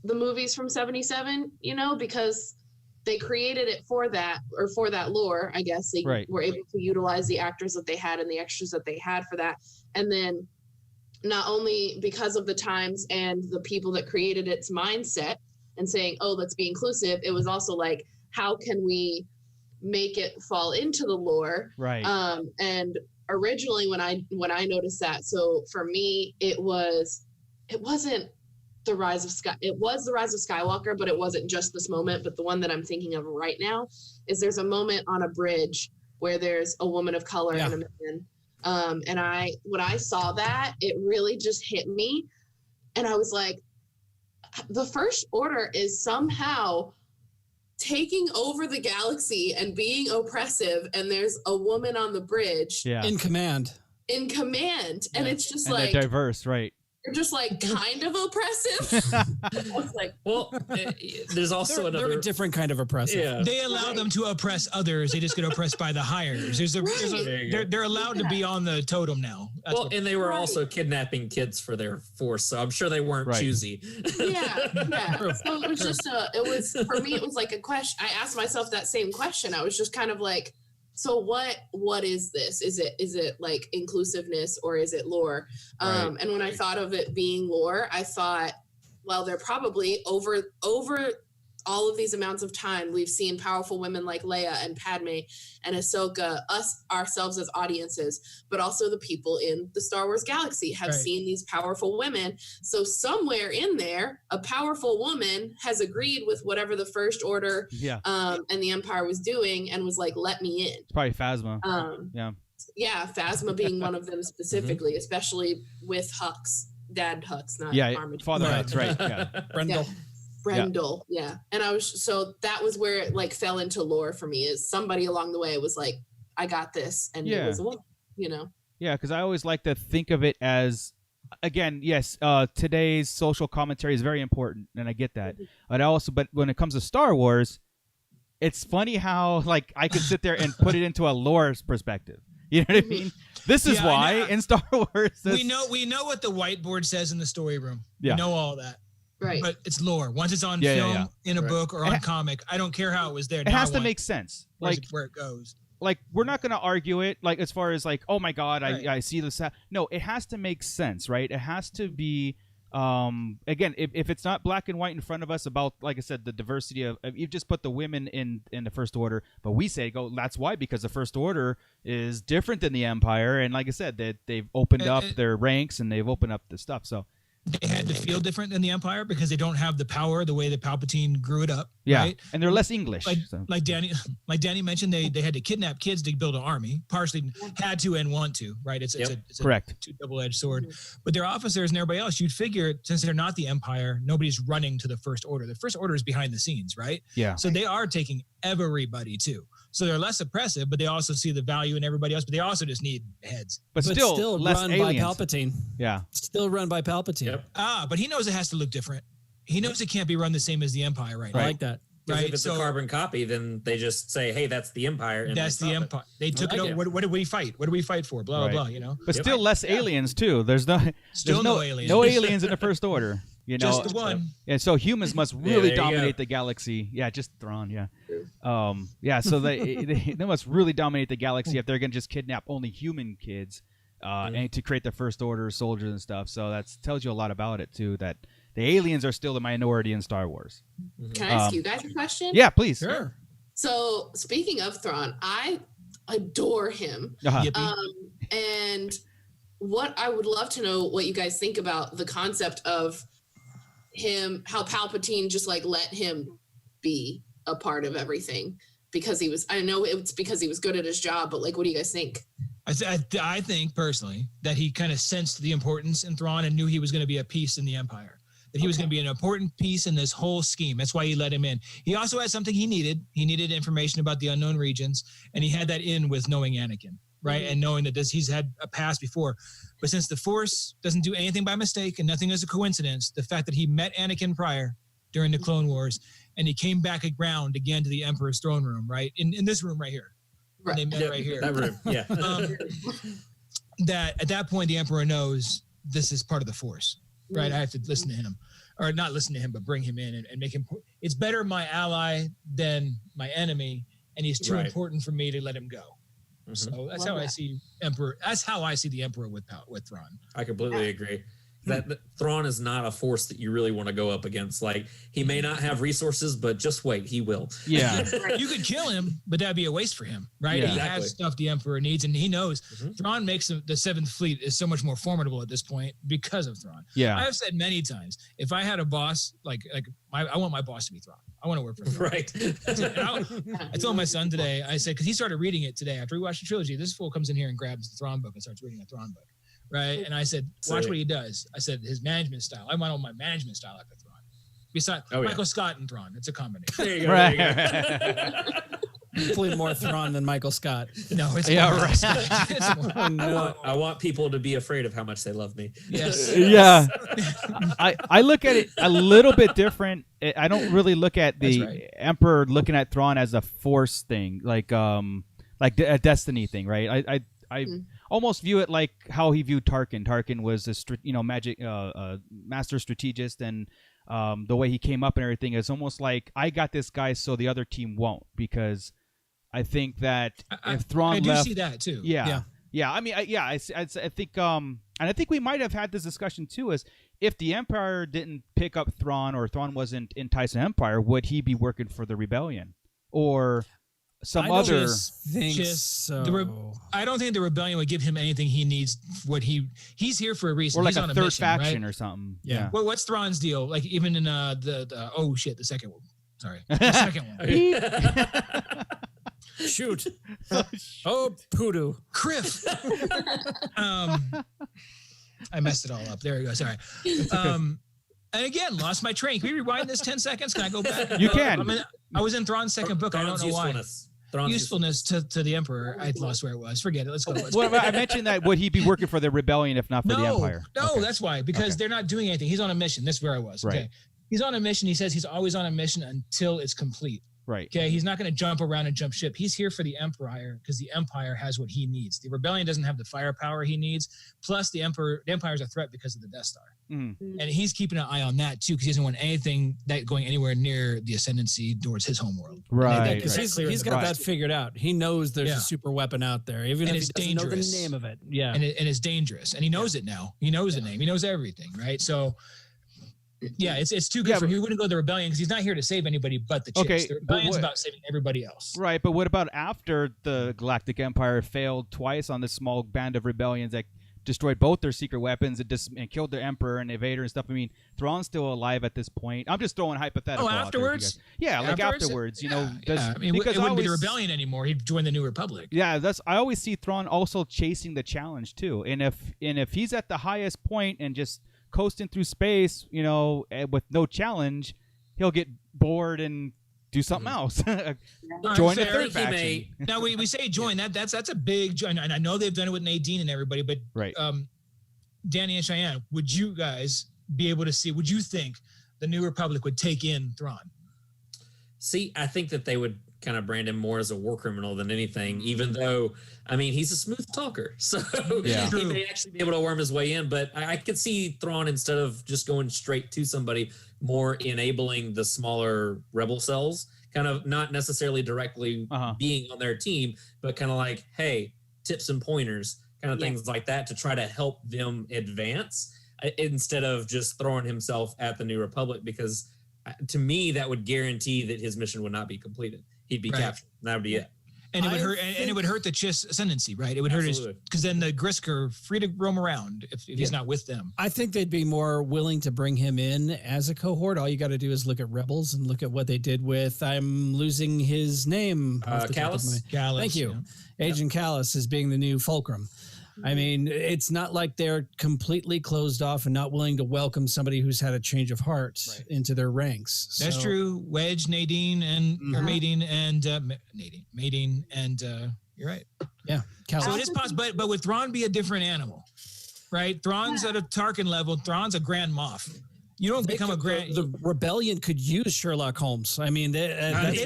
the movies from 77, because they created it for that lore. I guess they were able to utilize the actors that they had and the extras that they had for that. And then not only because of the times and the people that created its mindset and saying, oh, let's be inclusive, it was also like, how can we make it fall into the lore? Right. And originally when I noticed that, so for me, it wasn't the Rise of Skywalker, but it wasn't just this moment. But the one that I'm thinking of right now is there's a moment on a bridge where there's a woman of color and a man. And when I saw that, it really just hit me. And I was like, the First Order is somehow taking over the galaxy and being oppressive. And there's a woman on the bridge in command. And it's just and like they're diverse, right? You're just like kind of oppressive. I was like, well, there's also they're a different kind of oppressive. Yeah. They allow them to oppress others. They just get oppressed by the hires. They're allowed to be on the totem now. And they were also kidnapping kids for their force, so I'm sure they weren't choosy. Yeah. So it was just for me, it was like a question. I asked myself that same question. I was just kind of like, so what is this? Is it like inclusiveness or is it lore? And when I thought of it being lore, I thought, well, they're probably over all of these amounts of time, we've seen powerful women like Leia and Padme and Ahsoka, us ourselves as audiences, but also the people in the Star Wars galaxy have seen these powerful women. So somewhere in there, a powerful woman has agreed with whatever the First Order and the Empire was doing and was like, let me in. It's probably Phasma. Phasma being one of them specifically, especially with Hux, Dad Hux, not Father Hux, right? Yeah, Brendel, and that was where it like fell into lore for me. Is somebody along the way was like, I got this, and it was a woman, Yeah, because I always like to think of it as, again, yes, today's social commentary is very important, and I get that. But when it comes to Star Wars, it's funny how like I could sit there and put it into a lore perspective. You know what I mean? This is why in Star Wars we know what the whiteboard says in the story room. Yeah. We know all that. Right. But it's lore. Once it's on film, in a book, or on comic, I don't care how it was there. It has to make sense. Like where it goes. Like, we're not going to argue it, like, as far as, like, oh, my God, I see this. No, it has to make sense, right? It has to be, again, if it's not black and white in front of us about, like I said, the diversity of, you've just put the women in the First Order, but we say, that's why, because the First Order is different than the Empire, and like I said, they've opened up their ranks, and they've opened up the stuff, so. They had to feel different than the Empire because they don't have the power the way that Palpatine grew it up. Yeah, right? And they're less English. Like Danny mentioned, they had to kidnap kids to build an army. Partially had to and want to, right? It's correct. A double-edged sword. But their officers and everybody else, you'd figure, since they're not the Empire, nobody's running to the First Order. The First Order is behind the scenes, right? Yeah. So they are taking everybody too. So they're less oppressive, but they also see the value in everybody else. But they also just need heads. But still less run aliens. by Palpatine. Yeah. Still run by Palpatine. Yep. But he knows it has to look different. He knows it can't be run the same as the Empire right now. I like that. Right. If it's a carbon copy, then they just say, "Hey, that's the Empire." And that's the Empire. They took it over. What did we fight? What did we fight for? Blah blah blah. But still less aliens too. There's no aliens. No aliens in the First Order. Just the one. And so humans must really dominate the galaxy. Yeah, just Thrawn. Yeah. So they must really dominate the galaxy if they're gonna just kidnap only human kids, and to create the First Order soldiers and stuff. So that tells you a lot about it too. That the aliens are still the minority in Star Wars. Can I ask you guys a question? Yeah, please. Sure. So speaking of Thrawn, I adore him. And what I would love to know what you guys think about the concept of him, how Palpatine just like let him be a part of everything because I know it's because he was good at his job, but like, what do you guys think? I think personally that he kind of sensed the importance in Thrawn and knew he was going to be a piece in the Empire. That he was going to be an important piece in this whole scheme. That's why he let him in. He also had something he needed. He needed information about the unknown regions, and he had that in with knowing Anakin, right? And knowing that he's had a past before. But since the Force doesn't do anything by mistake and nothing is a coincidence, the fact that he met Anakin prior during the Clone Wars, and he came back around again to the Emperor's throne room, right? In this room right here. Right. They met right here. That room, yeah. That at that point, the Emperor knows this is part of the Force. Right, I have to listen to him, or not listen to him, but bring him in and make him. It's better my ally than my enemy, and he's too important for me to let him go. So that's how I see Emperor. That's how I see the Emperor with Thrawn. I completely agree. That Thrawn is not a force that you really want to go up against. Like, he may not have resources, but just wait, he will. Yeah. You could kill him, but that'd be a waste for him, right? Yeah. He has stuff the Emperor needs, and he knows Thrawn makes the Seventh Fleet is so much more formidable at this point because of Thrawn. Yeah. I've said many times, if I had a boss, I want my boss to be Thrawn. I want to work for him. Right. I told my son today, I said, because he started reading it today after we watched the trilogy, this fool comes in here and grabs the Thrawn book and starts reading a Thrawn book. Right. And I said, watch what he does. I said, his management style. I want all my management style after Thrawn. Besides Michael Scott and Thrawn. It's a combination. There you go. Right. There you go. Hopefully more Thrawn than Michael Scott. No, it's I want people to be afraid of how much they love me. Yes. Yeah. I look at it a little bit different. I don't really look at the Emperor looking at Thrawn as a force thing, like a destiny thing, right? I almost view it like how he viewed Tarkin. Tarkin was a magic master strategist, and the way he came up and everything is almost like, I got this guy so the other team won't, because I think that if Thrawn left, I do see that too. Yeah. I mean, I think, and I think we might have had this discussion too. Is if the Empire didn't pick up Thrawn, or Thrawn wasn't in Tyson Empire, would he be working for the Rebellion or some other? I don't think the Rebellion would give him anything he needs. He's here for a reason. Or like he's a on third mission, faction right? or something. Yeah. Well, what's Thrawn's deal? Like, even in the second one. Sorry, the second one. Shoot. Oh, poodoo. Criff. I messed it all up. There we go. Sorry. And again, lost my train. Can we rewind this 10 seconds? Can I go back? You can. I was in Thrawn's second book. Thrawn's I don't know usefulness. why. Usefulness to the Emperor. I lost where it was. Forget it. Let's go. Well, I mentioned that would he be working for the Rebellion if not for the Empire? No, Okay. That's why. Because they're not doing anything. He's on a mission. That's where I was. Right. Okay. He's on a mission. He says he's always on a mission until it's complete. Right. Okay. He's not going to jump around and jump ship. He's here for the Empire because the Empire has what he needs. The Rebellion doesn't have the firepower he needs. Plus, the Empire is a threat because of the Death Star. And he's keeping an eye on that too, because he doesn't want anything that going anywhere near the ascendancy towards his homeworld. Right. Because he's got that figured out. He knows there's a super weapon out there, even if he doesn't know the name of it. Yeah. And it's dangerous. And he knows it now. He knows the name. He knows everything. Right. So yeah, it's too good for him. He wouldn't go to the Rebellion because he's not here to save anybody but the chicks. Okay, The Rebellion's about saving everybody else. Right, but what about after the Galactic Empire failed twice on this small band of rebellions that destroyed both their secret weapons and killed their Emperor and Vader and stuff? I mean, Thrawn's still alive at this point. I'm just throwing hypothetical. Oh, afterwards? Afterwards, you know. I mean, it wouldn't be the Rebellion anymore. He'd join the New Republic. Yeah, I always see Thrawn also chasing the challenge too. And if he's at the highest point and just coasting through space, you know, with no challenge, he'll get bored and do something else. Join the third faction. Now we say join. That's a big join, and I know they've done it with Nadine and everybody, but Danny and Cheyenne, would you guys be able to see? Would you think the New Republic would take in Thrawn? See, I think that they would kind of brand him more as a war criminal than anything, even though, I mean, he's a smooth talker. So he may actually be able to worm his way in. But I could see Thrawn, instead of just going straight to somebody, more enabling the smaller rebel cells, kind of not necessarily directly being on their team, but kind of like, hey, tips and pointers, kind of things like that to try to help them advance instead of just throwing himself at the New Republic, because to me, that would guarantee that his mission would not be completed. He'd be captured. That would be it. And it would hurt. And it would hurt the Chiss ascendancy, right? It would hurt his, because then the Grisk are free to roam around if he's not with them. I think they'd be more willing to bring him in as a cohort. All you got to do is look at Rebels and look at what they did with. I'm losing his name. Callus. Thank you, Agent Callus as being the new Fulcrum. I mean, it's not like they're completely closed off and not willing to welcome somebody who's had a change of heart into their ranks. That's true. Wedge, Nadine, and or Mating, and Mating, and you're right. Yeah. Callus. So it is possible, but would Thrawn be a different animal, right? Thrawn's at a Tarkin level. Thrawn's a Grand Moff. You don't become a grand. The rebellion could use Sherlock Holmes. I mean, they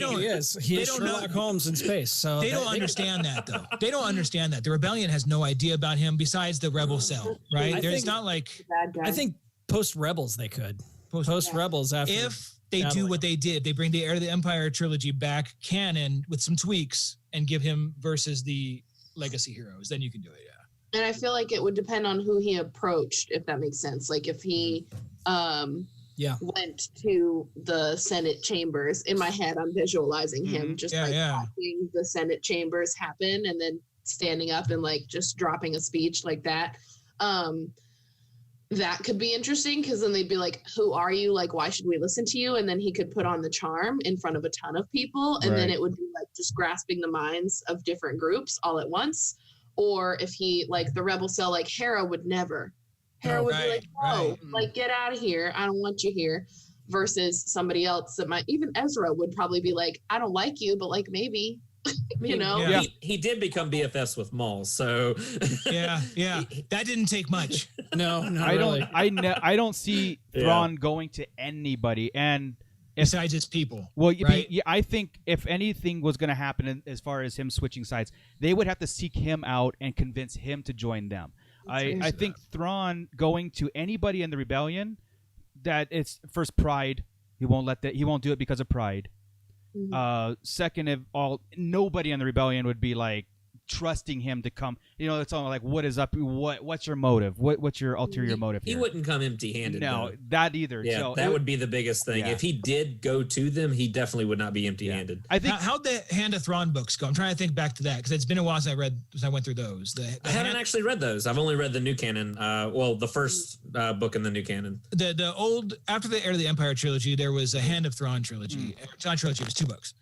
don't. He is Sherlock Holmes in space. So they don't understand that, though. They don't understand that. The rebellion has no idea about him besides the rebel cell, right? It's not like. I think post Rebels they could. Post Rebels after. If they do what they did, they bring the Heir to the Empire trilogy back canon with some tweaks and give him versus the legacy heroes, then you can do it. Yeah. And I feel like it would depend on who he approached, if that makes sense. Like if he went to the Senate chambers. In my head, I'm visualizing him just watching the Senate chambers happen and then standing up and like just dropping a speech like that. That could be interesting, because then they'd be like, who are you? Like, why should we listen to you? And then he could put on the charm in front of a ton of people. And then it would be like just grasping the minds of different groups all at once. Or if he, like the rebel cell, like Hera would never. Hera would be like, "Oh, like get out of here! I don't want you here." Versus somebody else that might, even Ezra would probably be like, "I don't like you, but like maybe," you know. Yeah. He did become BFFs with Maul, so that didn't take much. No, I don't see Thrawn going to anybody, and besides his people. Well, I think if anything was going to happen as far as him switching sides, they would have to seek him out and convince him to join them. I think Thrawn going to anybody in the rebellion, that it's first pride. He won't do it because of pride. Second of all, nobody in the rebellion would be like trusting him to come. You know, it's all like, what is up? What's your motive? What's your ulterior motive here? He wouldn't come empty-handed. No, that either. Yeah, so that would be the biggest thing. Yeah. If he did go to them, he definitely would not be empty-handed. I think. How'd the Hand of Thrawn books go? I'm trying to think back to that, because it's been a while since I went through those. I haven't actually read those. I've only read the new canon. The first book in the new canon. The old, after the Heir to the Empire trilogy, there was a Hand of Thrawn trilogy. Thrawn trilogy was 2 books.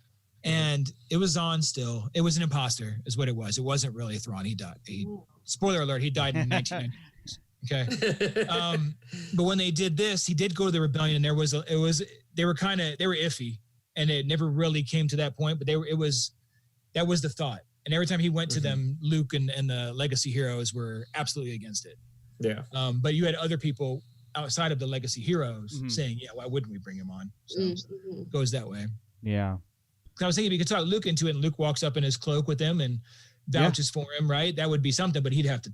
And it was on still. It was an imposter, is what it was. It wasn't really a Thrawn. He died. Spoiler alert, he died in 1990. Okay. But when they did this, he did go to the rebellion, and they were iffy, and it never really came to that point. But that was the thought. And every time he went to them, Luke and the legacy heroes were absolutely against it. Yeah. But you had other people outside of the legacy heroes saying, "Yeah, why wouldn't we bring him on?" So it goes that way. Yeah. I was thinking if you could talk Luke into it, and Luke walks up in his cloak with him and vouches for him, right? That would be something, but he'd have to.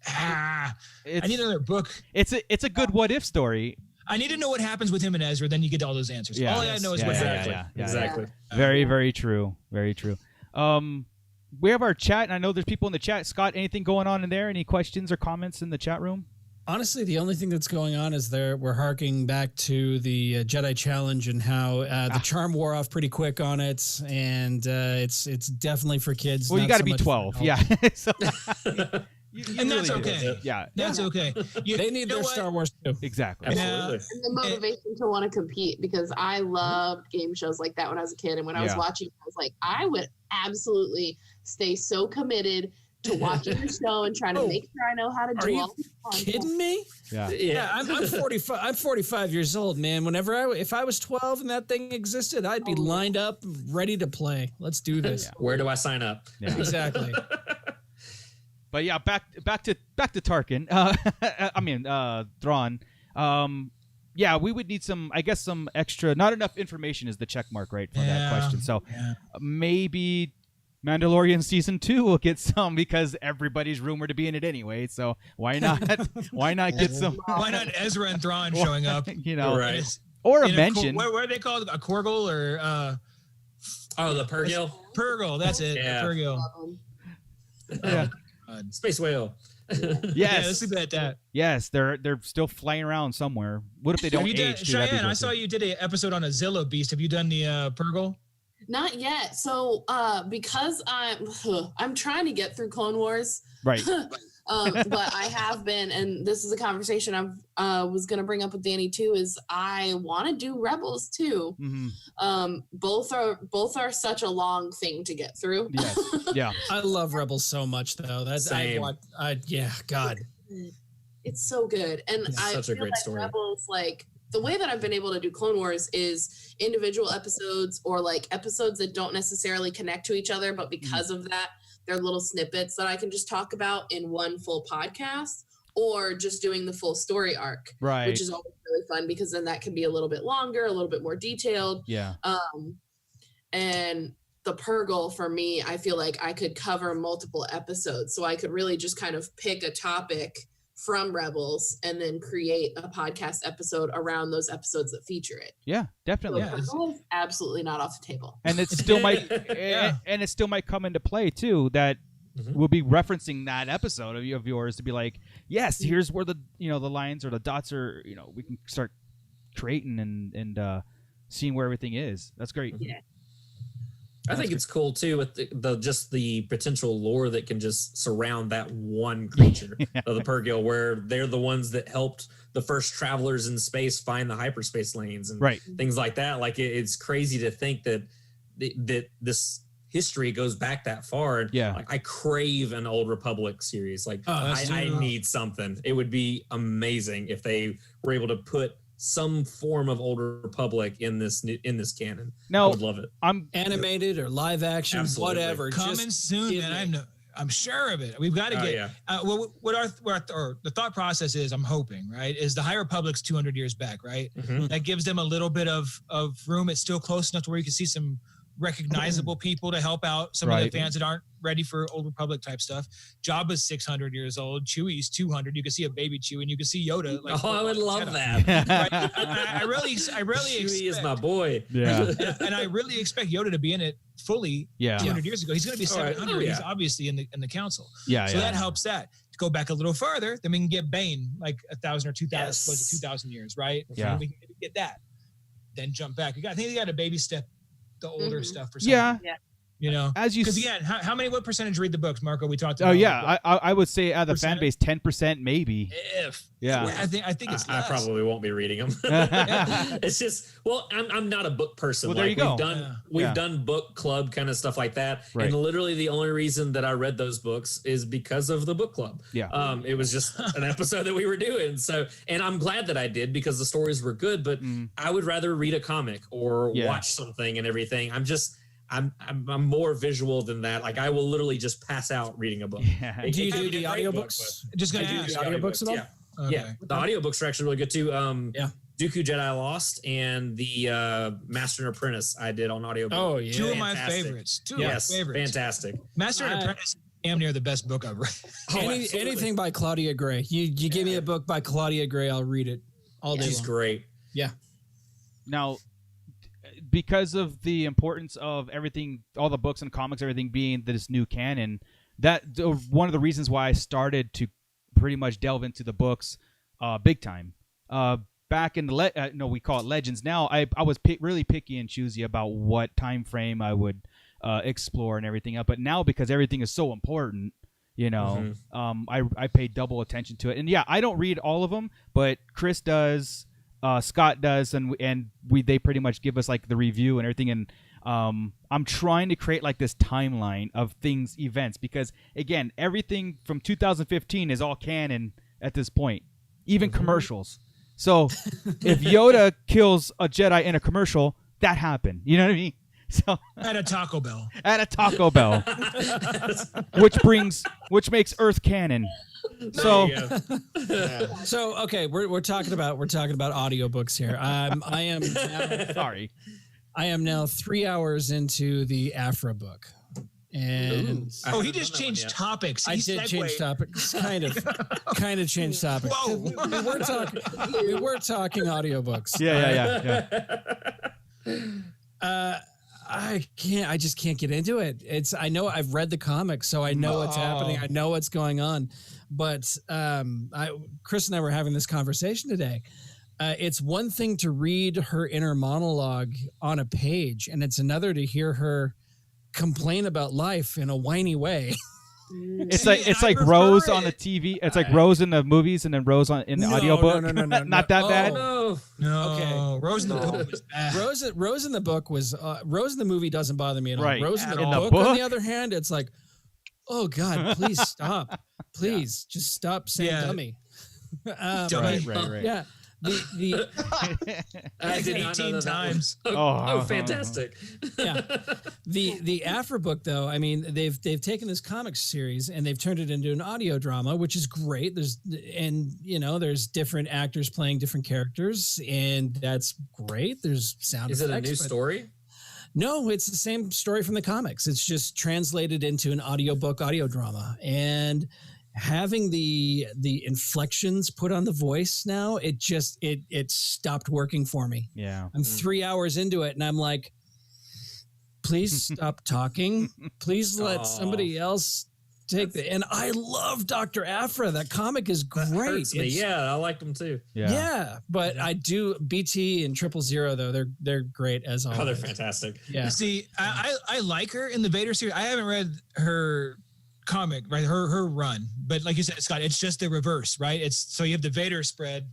I need another book. It's a good what if story. I need to know what happens with him and Ezra. Then you get all those answers. Yeah. All I gotta know is what exactly. Very, very true. Very true. We have our chat, and I know there's people in the chat. Scott, anything going on in there? Any questions or comments in the chat room? Honestly, the only thing that's going on is we're harking back to the Jedi Challenge and how the charm wore off pretty quick on it, and it's definitely for kids. Well, you got to be 12, yeah. So, and that's okay. Yeah, that's okay. They need their Star Wars too. Exactly. Absolutely. And the motivation to want to compete, because I loved game shows like that when I was a kid, and when I was watching, I was like, I would absolutely stay so committed to watching the show and trying to make sure I know how to do all. Are you kidding me? Yeah. I'm 45. I'm 45 years old, man. If I was 12 and that thing existed, I'd be lined up, ready to play. Let's do this. Where do I sign up? Yeah. Exactly. But yeah, back to Tarkin. Thrawn. yeah, we would need some extra. Not enough information is the check mark, right, for that question. So maybe Mandalorian season 2 will get some because everybody's rumored to be in it anyway. So why not? Why not get some? Why not Ezra and Thrawn showing up? Right. Or a mention. What are they called? A Korgel or? The Purgil. Purgil. That's it. Yeah. Purgil. Yeah. Space whale. Yes. Yeah, let's leave it at that. Yes, they're still flying around somewhere. What if they don't age? Cheyenne, I saw you did an episode on a Zillow beast. Have you done the Purgil? Not yet. So because I'm trying to get through Clone Wars. Right. But I have been, and this is a conversation I was going to bring up with Danny too, is I want to do Rebels too. Mm-hmm. Both are such a long thing to get through. Yes. Yeah. I love Rebels so much though. That's God. It's so good. And It's I such a feel great like story. Rebels, like the way that I've been able to do Clone Wars is individual episodes or like episodes that don't necessarily connect to each other, but because of that, they're little snippets that I can just talk about in one full podcast, or just doing the full story arc, Right. which is always really fun because then that can be a little bit longer, a little bit more detailed. Yeah. And the Purgil for me, I feel like I could cover multiple episodes, so I could really just kind of pick a topic from Rebels and then create a podcast episode around those episodes that feature it. Yeah, definitely. So Purgil is absolutely not off the table. And it still might, Yeah. and it still might come into play too. That we'll be referencing that episode of yours to be like, yes, here's where the the lines or the dots are. We can start creating and seeing where everything is. That's great. Yeah. I think it's cool too with the potential lore that can just surround that one creature of the Purgil, where they're the ones that helped the first travelers in space find the hyperspace lanes and things like that. Like it's crazy to think that this history goes back that far. And like, I crave an Old Republic series. Like I need something. It would be amazing if they were able to put some form of Old Republic in this canon. No, I would love it. I'm animated or live action, Absolutely. whatever. Coming soon, man. I'm sure of it. We've got to get. The thought process is, I'm hoping, right, is the High Republic's 200 years back, right? Mm-hmm. That gives them a little bit of room. It's still close enough to where you can see some recognizable people to help out some of the fans that aren't ready for Old Republic type stuff. Jabba's 600 years old. Chewie's 200. You can see a baby Chewie, and you can see Yoda. Like, I would love that. Right? I really Chewie is my boy. Yeah. and I really expect Yoda to be in it fully 200 years ago. He's going to be 700. He's obviously in the council. Yeah. So that helps that. To go back a little further, then we can get Bane like 1,000 or 2,000, was it 2,000 years, right? Yeah. And we can get that. Then jump back. I think they got a baby step the older stuff for something. Yeah. As you because again, what percentage read the books, Marco? We talked Oh about. yeah, I would say out of the fan base, 10% maybe. I think it's I probably won't be reading them. It's just I'm not a book person. Well, there you go. We've done book club kind of stuff like that, Right. and literally the only reason that I read those books is because of the book club. Yeah. It was just an episode that we were doing. So, and I'm glad that I did because the stories were good. But I would rather read a comic or watch something and everything. I'm more visual than that. Like I will literally just pass out reading a book. Yeah. Do you do the audiobooks? Just gonna Do you do ask. the audiobooks at all? Yeah. Yeah, the audiobooks are actually really good too. Dooku Jedi Lost and the Master and Apprentice I did on audiobook. Oh yeah. Two of my favorites. Fantastic. Master and Apprentice is damn near the best book I've read. Anything by Claudia Gray. You give me a book by Claudia Gray, I'll read it all day She's long. great. Yeah. Now, because of the importance of everything, all the books and comics, everything being this new canon, that one of the reasons why I started to pretty much delve into the books big time. Back in the we call it Legends now. I was really picky and choosy about what time frame I would explore and everything up. But now, because everything is so important, I pay double attention to it. And yeah, I don't read all of them, but Chris does. Scott does, and they pretty much give us like the review and everything. And I'm trying to create like this timeline of events, because again, everything from 2015 is all canon at this point, even commercials. So if Yoda kills a Jedi in a commercial, that happened. You know what I mean? So At a Taco Bell, which makes Earth canon. So, So okay, we're talking about audiobooks here. I am now, sorry. I am now 3 hours into the Afra book. And he just changed topics. I did change topics, kind of changed topics. Whoa. We were talking audiobooks. Yeah. I just can't get into it. I know I've read the comics, so I know what's happening. I know what's going on. But Chris and I were having this conversation today. It's one thing to read her inner monologue on a page, and it's another to hear her complain about life in a whiny way. It's like Rose on the TV. It's like Rose in the movies and then Rose in the audiobook. No, Not that bad. No. Okay. Rose in the book was bad. Rose in the book was Rose in the movie doesn't bother me at all. Right. Rose in the At book, all. on the other hand, it's like, oh God, please stop. Please just stop saying dummy. Dummy. Right. Yeah. The I did not know 18 that times. Fantastic. yeah. The Afra book, though, I mean, they've taken this comic series and they've turned it into an audio drama, which is great. There's different actors playing different characters, and that's great. There's sound effects. Is it a new story? No, it's the same story from the comics. It's just translated into an audio drama, and having the inflections put on the voice now, it stopped working for me. Yeah. I'm 3 hours into it and I'm like, please stop talking. Please let somebody else take the. And I love Dr. Afra. That comic is That great. hurts me. Yeah, I liked them too. Yeah, but I do BT and 000 though. They're great as always. Oh, they're fantastic. Yeah. See, I like her in the Vader series. I haven't read her comic, right? Her run, but like you said, Scott, it's just the reverse, right? It's so you have the Vader spread,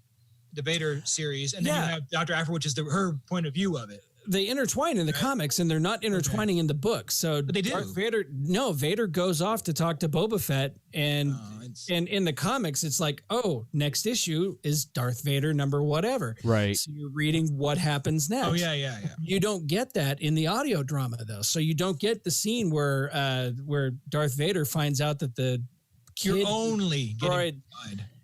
the Vader series, and then you have Dr. Afra, which is her point of view of it. They intertwine in the comics, and they're not intertwining in the book. So But they do. Vader goes off to talk to Boba Fett, and in the comics, it's like, oh, next issue is Darth Vader number whatever. Right. So you're reading what happens next. Oh yeah. You don't get that in the audio drama though. So you don't get the scene where Darth Vader finds out that the You're only getting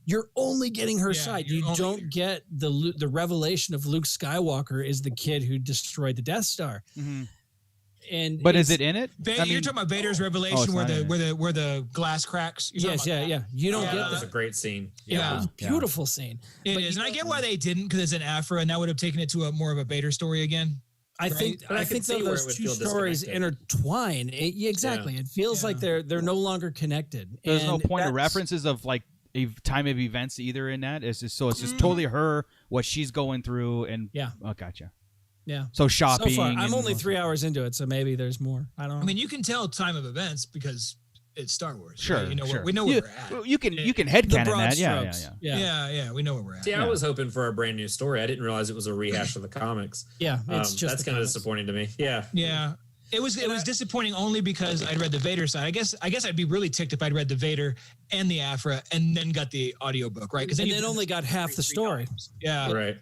You're only getting her Yeah, side. you're You only- don't get the revelation of Luke Skywalker is the kid who destroyed the Death Star. Mm-hmm. And But is it in it? You're talking about Vader's revelation it's where not in it. where the glass cracks. You're Yes, talking about that? You don't Yeah, get that was that. a great scene. Yeah, it was a beautiful scene. It But is, you and I don't- get why they didn't, because it's an Afra, and that would have taken it to a more of a Vader story again. I think But I I could think see that where it those would two feel stories disconnected. intertwine. Exactly. It feels like they're no longer connected. There's no And point of that's- references of like a time of events either in that. It's just totally her, what she's going through, and gotcha. Yeah. So shopping. So far, I'm and- only 3 hours into it, so maybe there's more. I don't know. I mean, you can tell time of events because it's Star Wars. Sure, right? sure. We know where we're at. You can headcanon broad that. strokes. Yeah, we know where we're at. See, I was hoping for a brand new story. I didn't realize it was a rehash of the comics. Yeah, it's just that's the kind of comics. disappointing to me. Yeah. Yeah. It was disappointing only because I'd read the Vader side. I guess I'd be really ticked if I'd read the Vader and the Afra and then got the audiobook, right? Because And then only got half the story. Yeah. Right.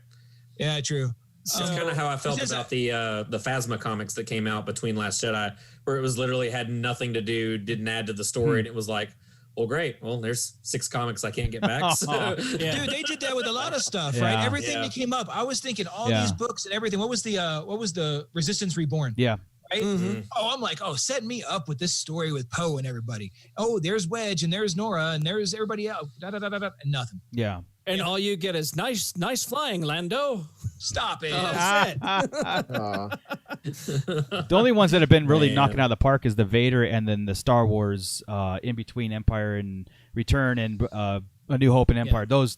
Yeah, true. That's kind of how I felt about the Phasma comics that came out between Last Jedi, where it was literally had nothing to do, didn't add to the story, and it was like, well, great. Well, there's 6 comics I can't get back. So. Dude, they did that with a lot of stuff, right? Everything that came up. I was thinking all these books and everything. What was the Resistance Reborn? Yeah. Right? Mm-hmm. Oh, I'm like, set me up with this story with Poe and everybody. Oh, there's Wedge and there's Nora and there's everybody else. And nothing. Yeah. And all you get is nice flying, Lando. Stop it. The only ones that have been really knocking out of the park is the Vader and then the Star Wars in between Empire and Return and A New Hope and Empire. Those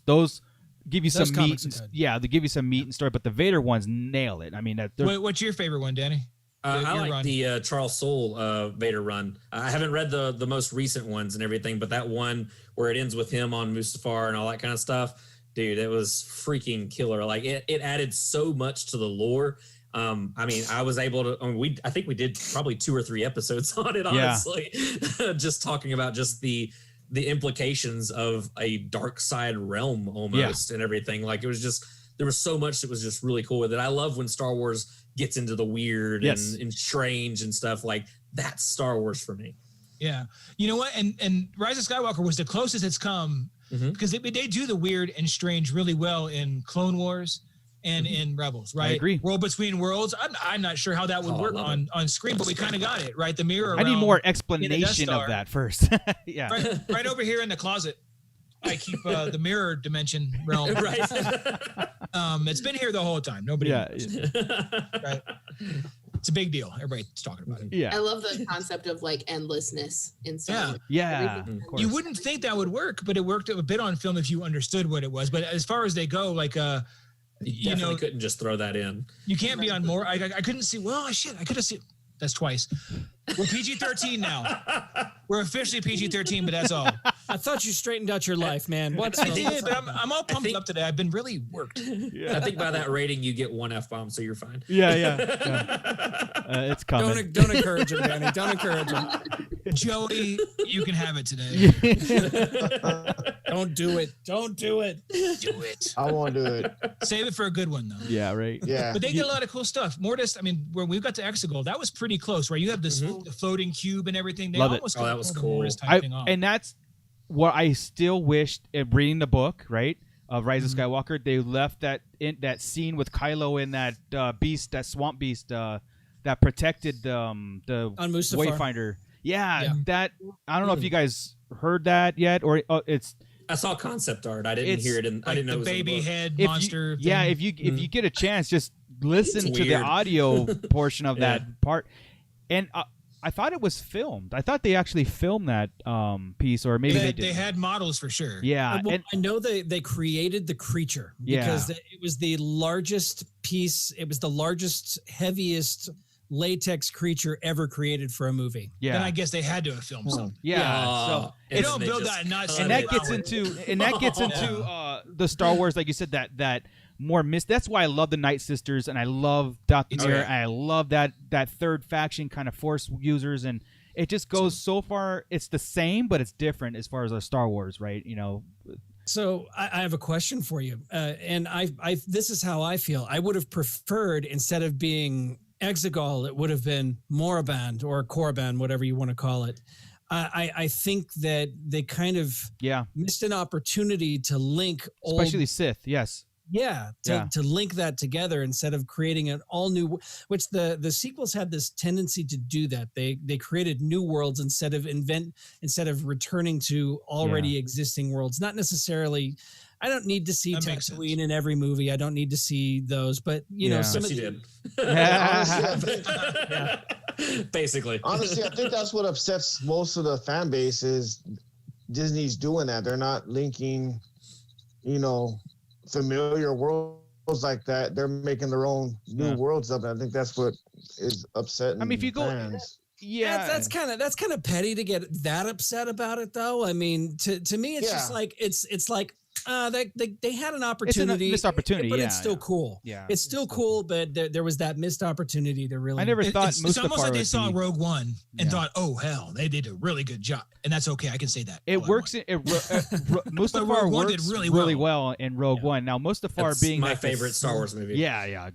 give you Those some meat. comics are good. Yeah, they give you some meat and story, but the Vader ones nail it. I mean, What's your favorite one, Danny? I Your like run. the Charles Soule Vader run. I haven't read the most recent ones and everything, but that one where it ends with him on Mustafar and all that kind of stuff, dude, it was freaking killer. Like it added so much to the lore. I mean, I was able to. I think we did probably 2 or 3 episodes on it. Honestly, just talking about just the implications of a dark side realm almost and everything. Like it was just. There was so much that was just really cool with it. I love when Star Wars gets into the weird and strange and stuff. Like that's Star Wars for me. Yeah. You know what? And Rise of Skywalker was the closest it's come because they do the weird and strange really well in Clone Wars and in Rebels, right? I agree. World Between Worlds. I'm not sure how that would work on screen, but we kind of got it, right? The mirror. I need realm more in the Death explanation Star. of that first. Yeah. Right over here in the closet. I keep the mirror dimension realm. Right. It's been here the whole time. Nobody knows. Right. It's a big deal. Everybody's talking about it. Yeah. I love the concept of like endlessness in Star Wars. Yeah. Everything- Of course. You wouldn't think that would work, but it worked a bit on film if you understood what it was. But as far as they go, like you know, couldn't just throw that in. you can't be on more. I couldn't see. Well, shit, I could have seen. That's twice. We're PG-13 now. We're officially PG-13, but that's all. I thought you straightened out your life, man. What's I did, but I'm all pumped up today. I've been really worked. I think by that rating, you get 1 F-bomb, so you're fine. Yeah. It's coming. Don't encourage him, Danny. Don't encourage him. Joey, you can have it today. Don't do it. Don't do it. Do it. I won't do it. Save it for a good one, though. Yeah, right. Yeah. But they did a lot of cool stuff. Mortis, I mean, when we got to Exegol, that was pretty close, right? You have this the floating cube and everything. They Love it. almost Oh, that was cool. Mortis type thing off. And that's what I still wished in reading the book, right? Of Rise of Skywalker, they left that scene with Kylo in that beast, that swamp beast, that protected the On Mustafar. Wayfinder. Yeah, Yeah. that I don't know if you guys heard that yet, or it's I saw concept art. I didn't hear it. I like didn't know it the was in baby the book. head if monster. You, yeah, thing. if you get a chance, just listen It's to the weird. audio portion of Yeah. that part. And I thought it was filmed. I thought they actually filmed that piece, or maybe they did. They had models for sure. Yeah, Well, and I know they created the creature because it was the largest piece. It was the largest, heaviest latex creature ever created for a movie. yeah, Then I guess they had to have filmed something. yeah. So You and don't then they build just that nuts. cut and it that gets out. into the Star Wars, like you said, that more That's why I love the Night Sisters, and I love Dr. It's Mir, great. and I love that third faction kind of Force users, and it just goes so far. It's the same, but it's different as far as a Star Wars, right? You know. So I have a question for you, and I this is how I feel. I would have preferred, instead of being Exegol, it would have been Moraband or Korriban, whatever you want to call it. I think that they kind of missed an opportunity to link old, Especially Sith, yes. to link that together instead of creating an all new, which the sequels had this tendency to do that. They created new worlds instead of returning to already existing worlds. Not necessarily. I don't need to see That makes Tatooine in every movie. I don't need to see those, but you know, some Yes, of you the, did. Honestly, I think, Basically. honestly, I think that's what upsets most of the fan base is Disney's doing that. They're not linking, familiar worlds like that. They're making their own new worlds up. And I think that's what is upsetting. I mean, if you go, fans. that's kind of petty to get that upset about it, though. I mean, to me, it's just like it's like they had an opportunity, missed opportunity, but yeah, it's still cool. Yeah, it's still cool, but there was that missed opportunity to really. I never thought It's almost like they would saw be- Rogue One and thought, "Oh hell, they did a really good job," and that's okay. I can say that. It all I works. want. Mustafar Rogue One works did really really well. well in Rogue One. Now Mustafar That's being my like this- favorite Star Wars movie. Yeah.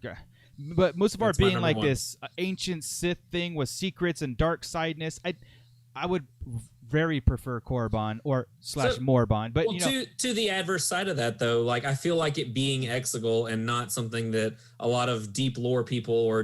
But Mustafar That's my being number like one. this ancient Sith thing with secrets and dark sideness, I would very prefer Korriban or / Moraband. But Well, to the adverse side of that, though, like I feel like it being Exegol and not something that a lot of deep lore people or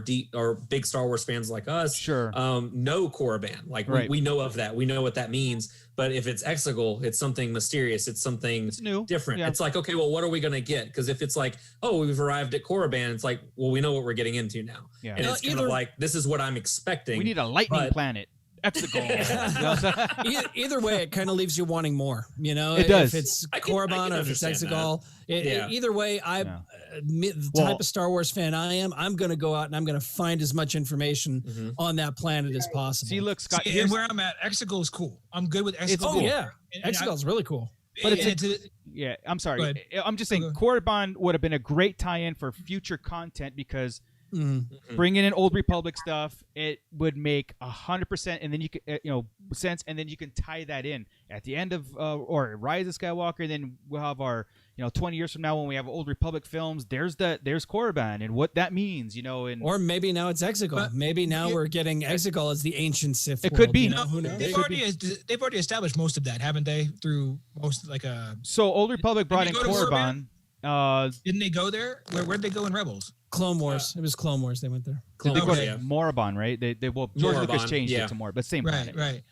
big Star Wars fans like us know Korriban. Like we know of that. We know what that means. But if it's Exegol, it's something mysterious. It's something new, different. Yeah. It's like, okay, well, what are we going to get? Because if it's like, oh, we've arrived at Korriban, it's like, well, we know what we're getting into now. Yeah. And it's kind of like, this is what I'm expecting. We need a lightning planet. Exegol. Either way, it kind of leaves you wanting more. It does. If it's I can Korriban or if it's understand Exegol, either way, the type of Star Wars fan I am, I'm going to go out and I'm going to find as much information on that planet as possible. See, look, Scott. And where I'm at, Exegol is cool. I'm good with Exegol. Oh yeah, Exegol is really cool. But I'm sorry. I'm just saying Korriban would have been a great tie-in for future content because Bringing in Old Republic stuff, it would make 100%, and then you can, sense, and then you can tie that in at the end of or Rise of Skywalker. And then we'll have our 20 years from now when we have Old Republic films. There's Korriban and what that means, and or maybe now it's Exegol. Maybe now we're getting Exegol as the ancient Sith. It could be. Who knows? They've already established most of that, haven't they? Through most So Old Republic brought in Korriban. Didn't they go there? Where'd they go in Rebels? Clone Wars. It was Clone Wars. They went there. Did they go to Morabon, right? They George Lucas changed it to more, but same planet. Right.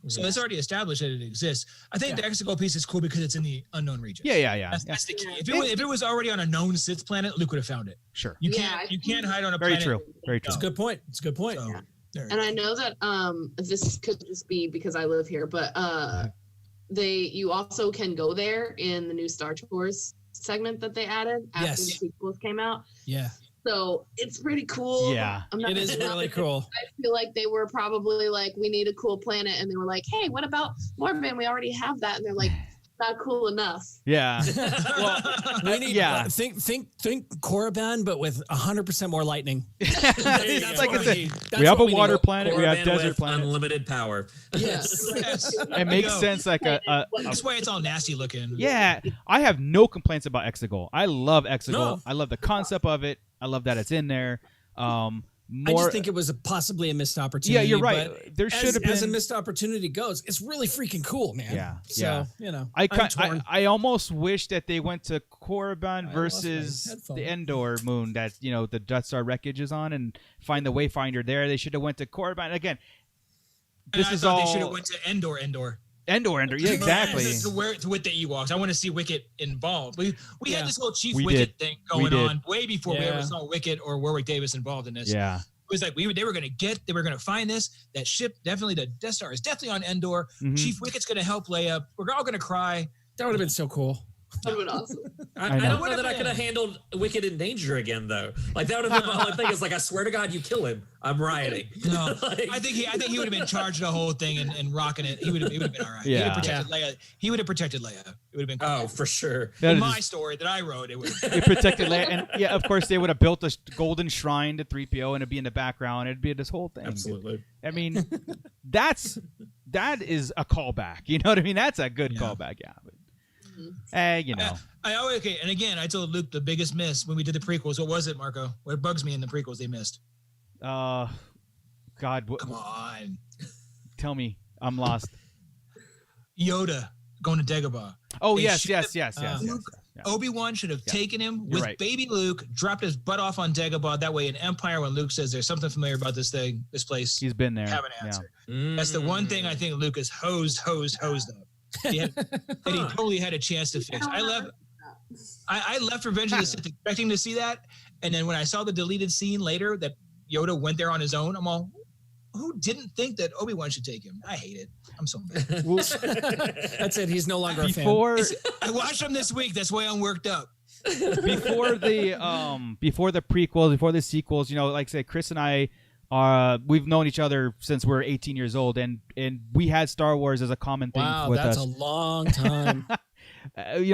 So it's already established that it exists. I think the Exegol piece is cool because it's in the unknown region. Yeah. That's the key. If it was already on a known Sith planet, Luke would have found it. Sure. You can't hide on a Very planet. true. Very true. It's a good point. So, And I know that this could just be because I live here, but you also can go there in the new Star Tours segment that they added after the sequels came out. Yeah. So it's pretty cool. Yeah. It is really cool. I feel like they were probably like, we need a cool planet. And they were like, hey, what about Morbin? We already have that. And they're like, not cool enough. Yeah. Well, we need think Korriban, but with 100% more lightning. That's like I said. We have a water planet. We have desert planet. Unlimited power. Yes. It makes sense. Like that's why it's all nasty looking. Yeah. I have no complaints about Exegol. I love Exegol. No. I love the concept of it. I love that it's in there. I just think it was possibly a missed opportunity. Yeah, you're right. There should have been. As a missed opportunity goes, it's really freaking cool, man. Yeah. So, I almost wish that they went to Korriban versus the Endor moon that, the Death Star wreckage is on and find the Wayfinder there. They should have went to Korriban. Again, They should have went to Endor. Endor. Yeah, exactly. With the Ewoks. I want to see Wicket involved. We had this whole Chief We Wicket did. thing going on way before we ever saw Wicket or Warwick Davis involved in this. Yeah. It was like they were going to find that ship. Definitely the Death Star is definitely on Endor. Mhm. Chief Wicket's going to help Leia. We're all going to cry. That would have been so cool. That would have been awesome. I don't know that I could have handled Wicked in danger again, though. Like that would have been my only thing. It's like, I swear to God, you kill him, I'm rioting. No, I think he would have been charged the whole thing and rocking it. He would have been all right. Yeah. He would have protected Leia. It would have been cool. Oh, for sure. In my story that I wrote, it would. It protected Leia, and of course they would have built a golden shrine to 3PO, and it'd be in the background. It'd be this whole thing. Absolutely. I mean, that is a callback. You know what I mean? That's a good callback. Yeah. But, I always and again, I told Luke the biggest miss when we did the prequels. What was it, Marco? What bugs me in the prequels they missed? God, Come on, tell me, I'm lost. Yoda going to Dagobah. Oh, They yes. should have- Yeah. Obi-Wan should have taken him with baby Luke, dropped his butt off on Dagobah. That way in Empire, when Luke says there's something familiar about this place, He's been there. have an answer. That's the one thing I think Luke is hosed up. That he totally had a chance to fix. I left Revenge of the Sith expecting to see that, and then when I saw the deleted scene later that Yoda went there on his own, I'm all, who didn't think that Obi-Wan should take him? I hate it. I'm so mad. That's it. He's no longer a fan. I watched him this week. That's why I'm worked up. Before the prequels, before the sequels, like I say, Chris and I we've known each other since we're 18 years old, and we had Star Wars as a common thing with us. Wow, that's a long time.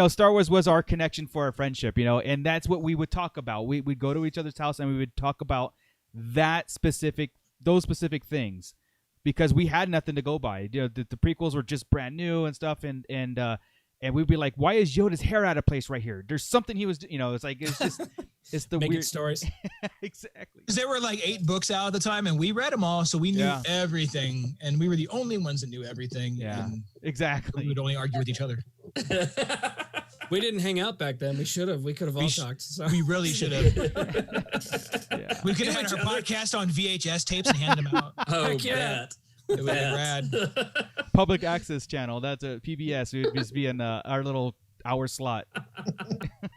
Star Wars was our connection for our friendship, and that's what we would talk about. We'd go to each other's house and we would talk about those specific things, because we had nothing to go by. The prequels were just brand new and stuff, and we'd be like, why is Yoda's hair out of place right here? There's something he was, it's the Making weird stories. Exactly. Because there were like 8 books out at the time, and we read them all, so we knew everything, and we were the only ones that knew everything. Yeah, and exactly. we would only argue with each other. We didn't hang out back then. We should have. We could have all talked. So. We really should have. We could have had our podcast on VHS tapes and handed them out. Oh, Heck yeah. It would have been rad. Public access channel. That's a PBS. It would just be in our little hour slot.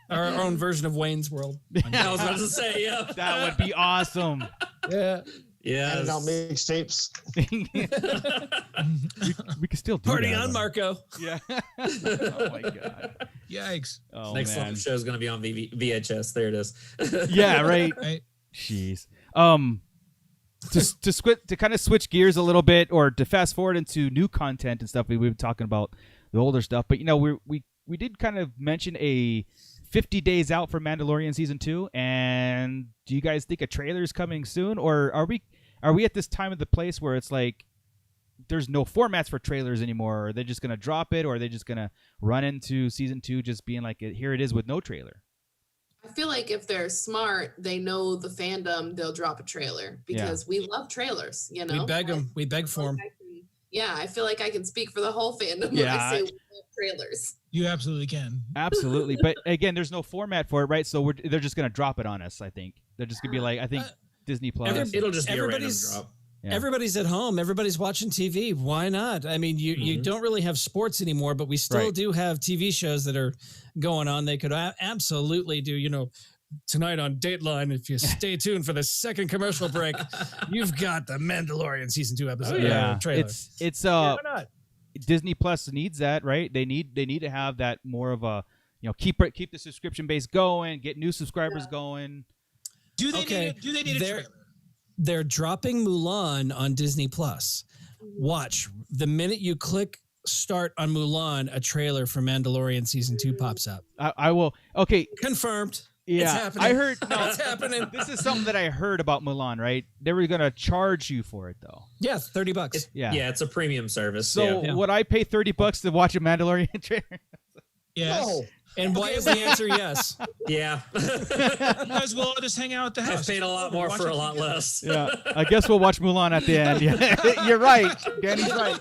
Our own version of Wayne's World. I was about to say, yeah. That would be awesome. Yeah. Yeah. Handing out mixtapes. we could still do Party that. on, Marco. Yeah. Oh my god. Yikes. Oh, Next man. show is going to be on VHS. There it is. Yeah. Right. Right. Jeez. To kind of switch gears a little bit, or to fast forward into new content and stuff. We've been talking about the older stuff, but we did kind of mention a 50 days out for Mandalorian season 2, and do you guys think a trailer is coming soon, or are we at this time of the place where it's like there's no formats for trailers anymore? Or are they just gonna drop it, or are they just gonna run into season 2 just being like, here it is with no trailer? I feel like if they're smart, they know the fandom, they'll drop a trailer because we love trailers. You know, we beg them, we beg for them. Yeah, I feel like I can speak for the whole fandom when I say we love trailers. You absolutely can. Absolutely, but again, there's no format for it, right? So they're just gonna drop it on us. I think they're just gonna be like, I think Disney Plus. It'll just be a random drop. Yeah. Everybody's at home. Everybody's watching TV. Why not? I mean, you don't really have sports anymore, but we still do have TV shows that are going on. They could absolutely do, tonight on Dateline, if you stay tuned for the second commercial break, you've got the Mandalorian season 2 episode. Trailer. It's why not? Disney Plus needs that, right? They need to have that more of a, keep the subscription base going, get new subscribers going. Do they need a trailer? They're dropping Mulan on Disney Plus. Watch. The minute you click start on Mulan, a trailer for Mandalorian season 2 pops up. I will. Okay. Confirmed. Yeah. It's happening. I heard. No, it's happening. This is something that I heard about Mulan, right? They were going to charge you for it, though. Yeah, $30. Yeah, it's a premium service. So would I pay $30 to watch a Mandalorian trailer? Yes. No. And why is the answer yes? Yeah. You guys will all just hang out at the house. I've paid a lot more for a lot less. Yeah. I guess we'll watch Mulan at the end. Yeah. You're right. Danny's right.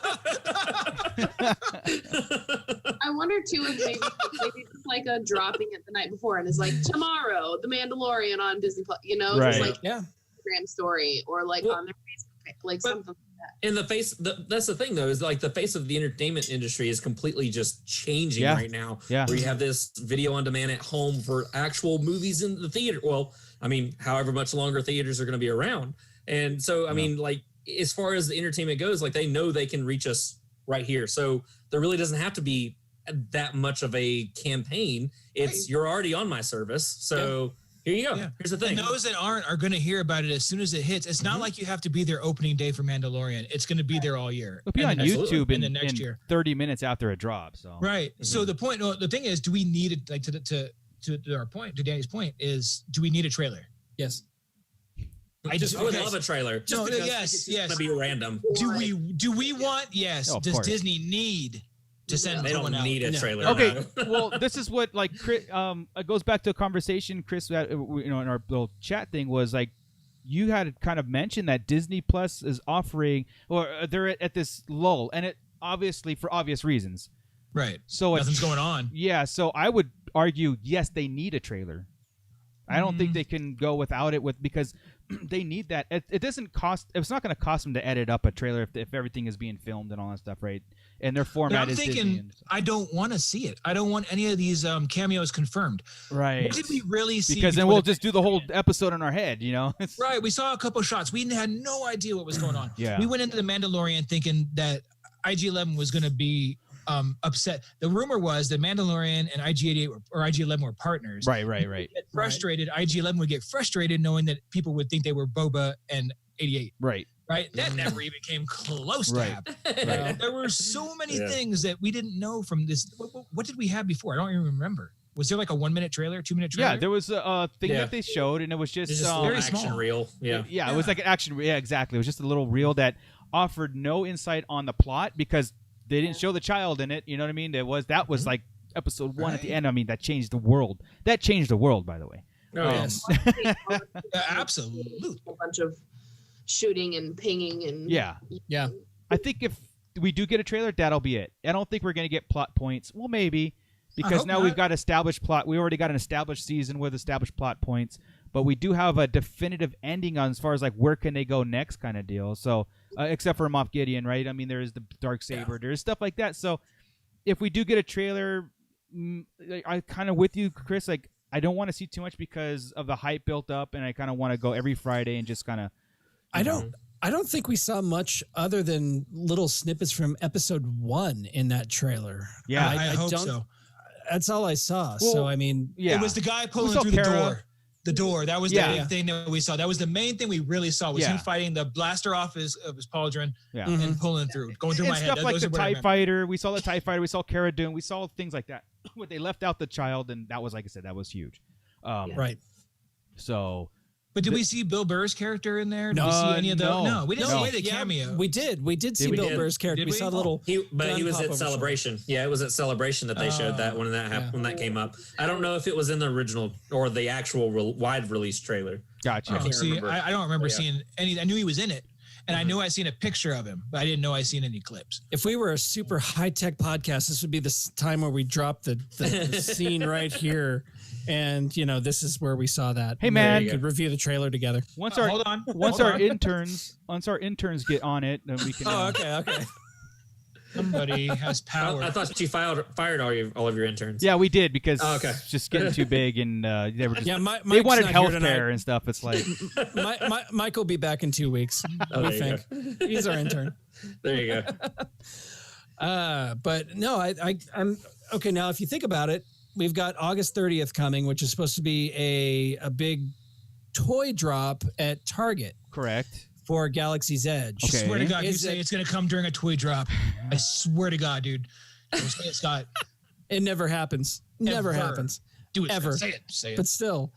I wonder too if maybe it's like a dropping it the night before and it's like tomorrow, The Mandalorian on Disney Plus, right. just like Instagram story or like on their Facebook, like something like that. In the face, that's the thing though, is like the face of the entertainment industry is completely just changing right now. Yeah. Where you have this video on demand at home for actual movies in the theater. Well, I mean, however much longer theaters are going to be around. And so, I mean, like as far as the entertainment goes, like they know they can reach us right here. So there really doesn't have to be that much of a campaign. It's you're already on my service. So here you go. Yeah. Here's the thing. And those that aren't are going to hear about it as soon as it hits. It's not like you have to be there opening day for Mandalorian. It's going to be there all year. It'll be on YouTube in the next year. 30 minutes after it drops. So. Right. So the thing is, do we need it? Like to our point, to Danny's point, is do we need a trailer? Yes. I would love a trailer. Just because it's going to be random. Do we want? Yes. Oh, does Disney need to send? They don't need a trailer. Okay. Well, this is what Chris, it goes back to a conversation Chris had, in our little chat thing was like, you had kind of mentioned that Disney Plus is offering, or they're at this lull, and it obviously for obvious reasons. Right. So nothing's going on. Yeah. So I would argue, yes, they need a trailer. I don't think they can go without it because they need that. It doesn't cost. It's not going to cost them to edit up a trailer if everything is being filmed and all that stuff, right? And their format is Disney. I don't want to see it. I don't want any of these cameos confirmed. Right. What did we really see? Because then we'll just do the whole episode in our head, Right. We saw a couple shots. We had no idea what was going on. Yeah. We went into The Mandalorian thinking that IG-11 was going to be upset. The rumor was that Mandalorian and IG-88 or IG-11 were partners. Right. Frustrated. IG-11 would get frustrated knowing that people would think they were Boba and 88. Right. That never even came close to happening. Right. There were so many things that we didn't know from this. What did we have before? I don't even remember. Was there like a 1 minute trailer, 2 minute trailer? Yeah, there was a thing that they showed, and it was just very action small reel. Yeah. It was like an action. Yeah, exactly. It was just a little reel that offered no insight on the plot because they didn't show the child in it. You know what I mean? That was like episode 1 at the end. I mean, that changed the world. That changed the world, by the way. Oh, yes. Absolutely. A bunch of shooting and pinging and yeah. I think if we do get a trailer, that'll be it. I don't think we're going to get plot points. Well, maybe because now we've got established plot. We already got an established season with established plot points, but we do have a definitive ending on as far as like where can they go next kind of deal. So except for Moff Gideon, right? I mean, there is the Darksaber, there's stuff like that. So if we do get a trailer, I kind of with you, Chris. Like I don't want to see too much because of the hype built up, and I kind of want to go every Friday and just kind of. I don't think we saw much other than little snippets from episode 1 in that trailer. Yeah, I hope so. That's all I saw. Well, so I mean, it was the guy pulling through the door. The door. That was the Yeah. big thing that we saw. That was the main thing we really saw was Yeah. him fighting the blaster off his pauldron Yeah. and pulling through, going through And my head. stuff like Those the are what I TIE remember. Fighter. We saw the TIE Fighter. We saw Cara Dune. We saw things like that. When they left out the child, and that was, like I said, that was huge. Right. So. But did we see Bill Burr's character in there? Did we see any of those? no. No, we didn't No. see the cameo. We did see we Bill did. Burr's character. Did We we? saw the little. He gun was pop at over Celebration. Yeah, it was at Celebration that they showed that when that came up. I don't know if it was in the original or the actual wide release trailer. Gotcha. Oh, see, remember. I don't remember Yeah. seeing any. I knew he was in it, and I knew I seen a picture of him, but I didn't know I seen any clips. If we were a super high tech podcast, this would be the time where we drop the scene right here, and this is where we saw that. Hey, And man. we could review the trailer together. Once Hold on. once Hold our on. interns get on it, then we can. Oh, okay. Somebody has power. I thought you fired all of your interns. Yeah, we did because Oh, okay. it's just getting too big, and they were just Yeah, they Mike's wanted not health here tonight. care and stuff. It's like Mike will be back in 2 weeks. Oh, we there you think he's our intern. There you go. But no, I'm okay. Now, if you think about it, we've got August 30th coming, which is supposed to be a big toy drop at Target correct. for Galaxy's Edge. Okay. I swear to God, you Is say it- it's going to come during a toy drop. I swear to God, dude. Don't say it, Scott. It never happens. Never Ever. happens. Do it. Ever. Say it. Say it. But still,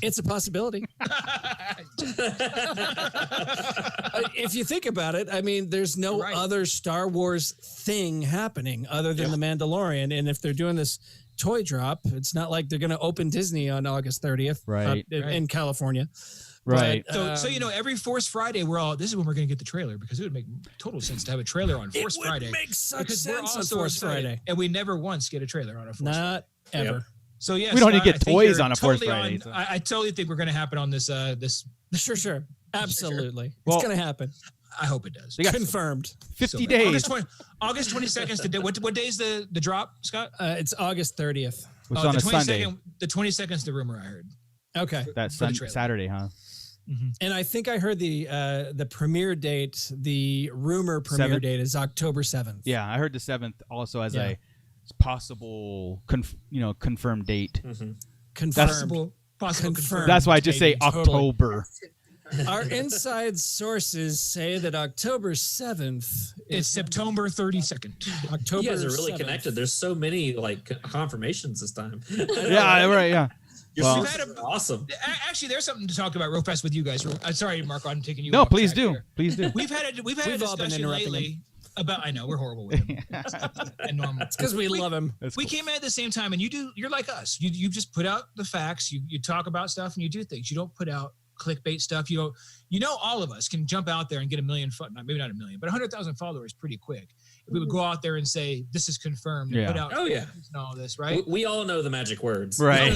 it's a possibility. If you think about it, I mean, there's no Right. other Star Wars thing happening other than The Mandalorian. And if they're doing this toy drop, it's not like they're going to open Disney on August 30th Right. in California. Right. But, So every Force Friday, this is when we're going to get the trailer because it would make total sense to have a trailer on Force Friday. It makes such Because we're sense all on so Force excited, Friday. and we never once get a trailer on a Force Friday. Not ever. So yeah, We don't even Scott, get I think toys you're on a Force totally Friday, on- so. I totally think we're going to happen on this. Sure. Absolutely. Well- it's going to happen. I hope it does. They got Confirmed. 50 So, days, August 22nd is the day. What day is the drop, Scott? It's August 30th. which is on the a Sunday. The 22nd is the rumor I heard. Okay. That's for the trailer. Saturday, huh? And I think I heard the premiere date, the rumor premiere 7th? date is October 7th. Yeah, I heard the 7th also as Yeah. a possible confirmed date. Confirmed. Possible confirmed. That's why I just say Totally. October. Our inside sources say that October 7th It's September 32nd. October You guys are really 7th. connected. There's so many confirmations this time. Yeah, right. Yeah. You're Well- awesome. Actually, there's something to talk about real fast with you guys. Sorry, Marco, I'm taking you. No, off please track do. here. Please do. We've had a We've all been discussion interrupting lately about. I know we're horrible with him. And normal. It's because we love him. That's We cool. came in at the same time, and you're like us. You just put out the facts. You talk about stuff, and you do things. You don't put out clickbait stuff. All of us can jump out there and get maybe not a million, but 100,000 followers pretty quick. If we would go out there and say this is confirmed, and Yeah. put out Oh, yeah. and all this, right? We all know the magic words. Right.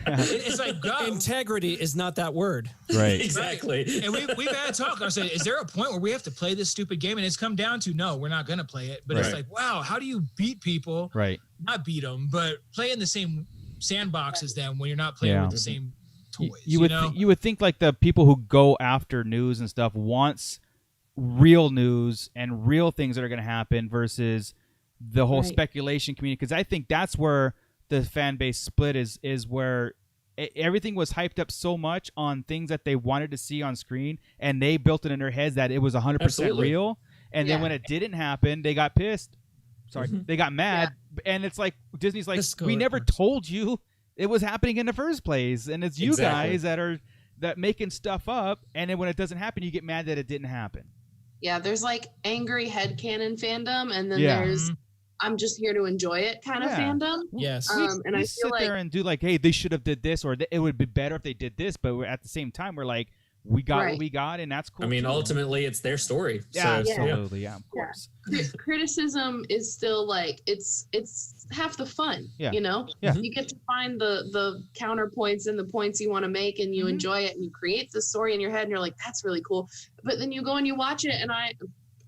It's like go. Integrity is not that word. Right. Exactly. And we've had a talk. I said, is there a point where we have to play this stupid game? And it's come down to no, we're not going to play it. But it's Right. like, wow, how do you beat people? Right. Not beat them, but play in the same sandbox as them when you're not playing Yeah. with the same toys. You would think like the people who go after news and stuff wants real news and real things that are going to happen versus the whole Right. speculation community, because I think that's where the fan base split is where everything was hyped up so much on things that they wanted to see on screen, and they built it in their heads that it was 100% Absolutely. real, and then Yeah. when it didn't happen, they got pissed. Sorry, they got mad, and it's like Disney's like, This we never works. told you it was happening in the first place, and it's you Exactly. guys that making stuff up, and then when it doesn't happen, you get mad that it didn't happen. Yeah, there's like angry headcanon fandom, and then Yeah. there's I'm just here to enjoy it kind of Yeah. fandom. Yes. And I we feel sit like there and do like, hey, they should have did this, or it would be better if they did this, but at the same time, we're like, we got what Right. we got, and that's cool. I mean, too. ultimately, it's their story. Yeah, So, absolutely, yeah, of Yeah. course. criticism is still like it's half the fun. Yeah. You know, Yeah. you get to find the counterpoints and the points you want to make, and you Mhm. enjoy it, and you create the story in your head, and you're like, that's really cool. But then you go and you watch it, and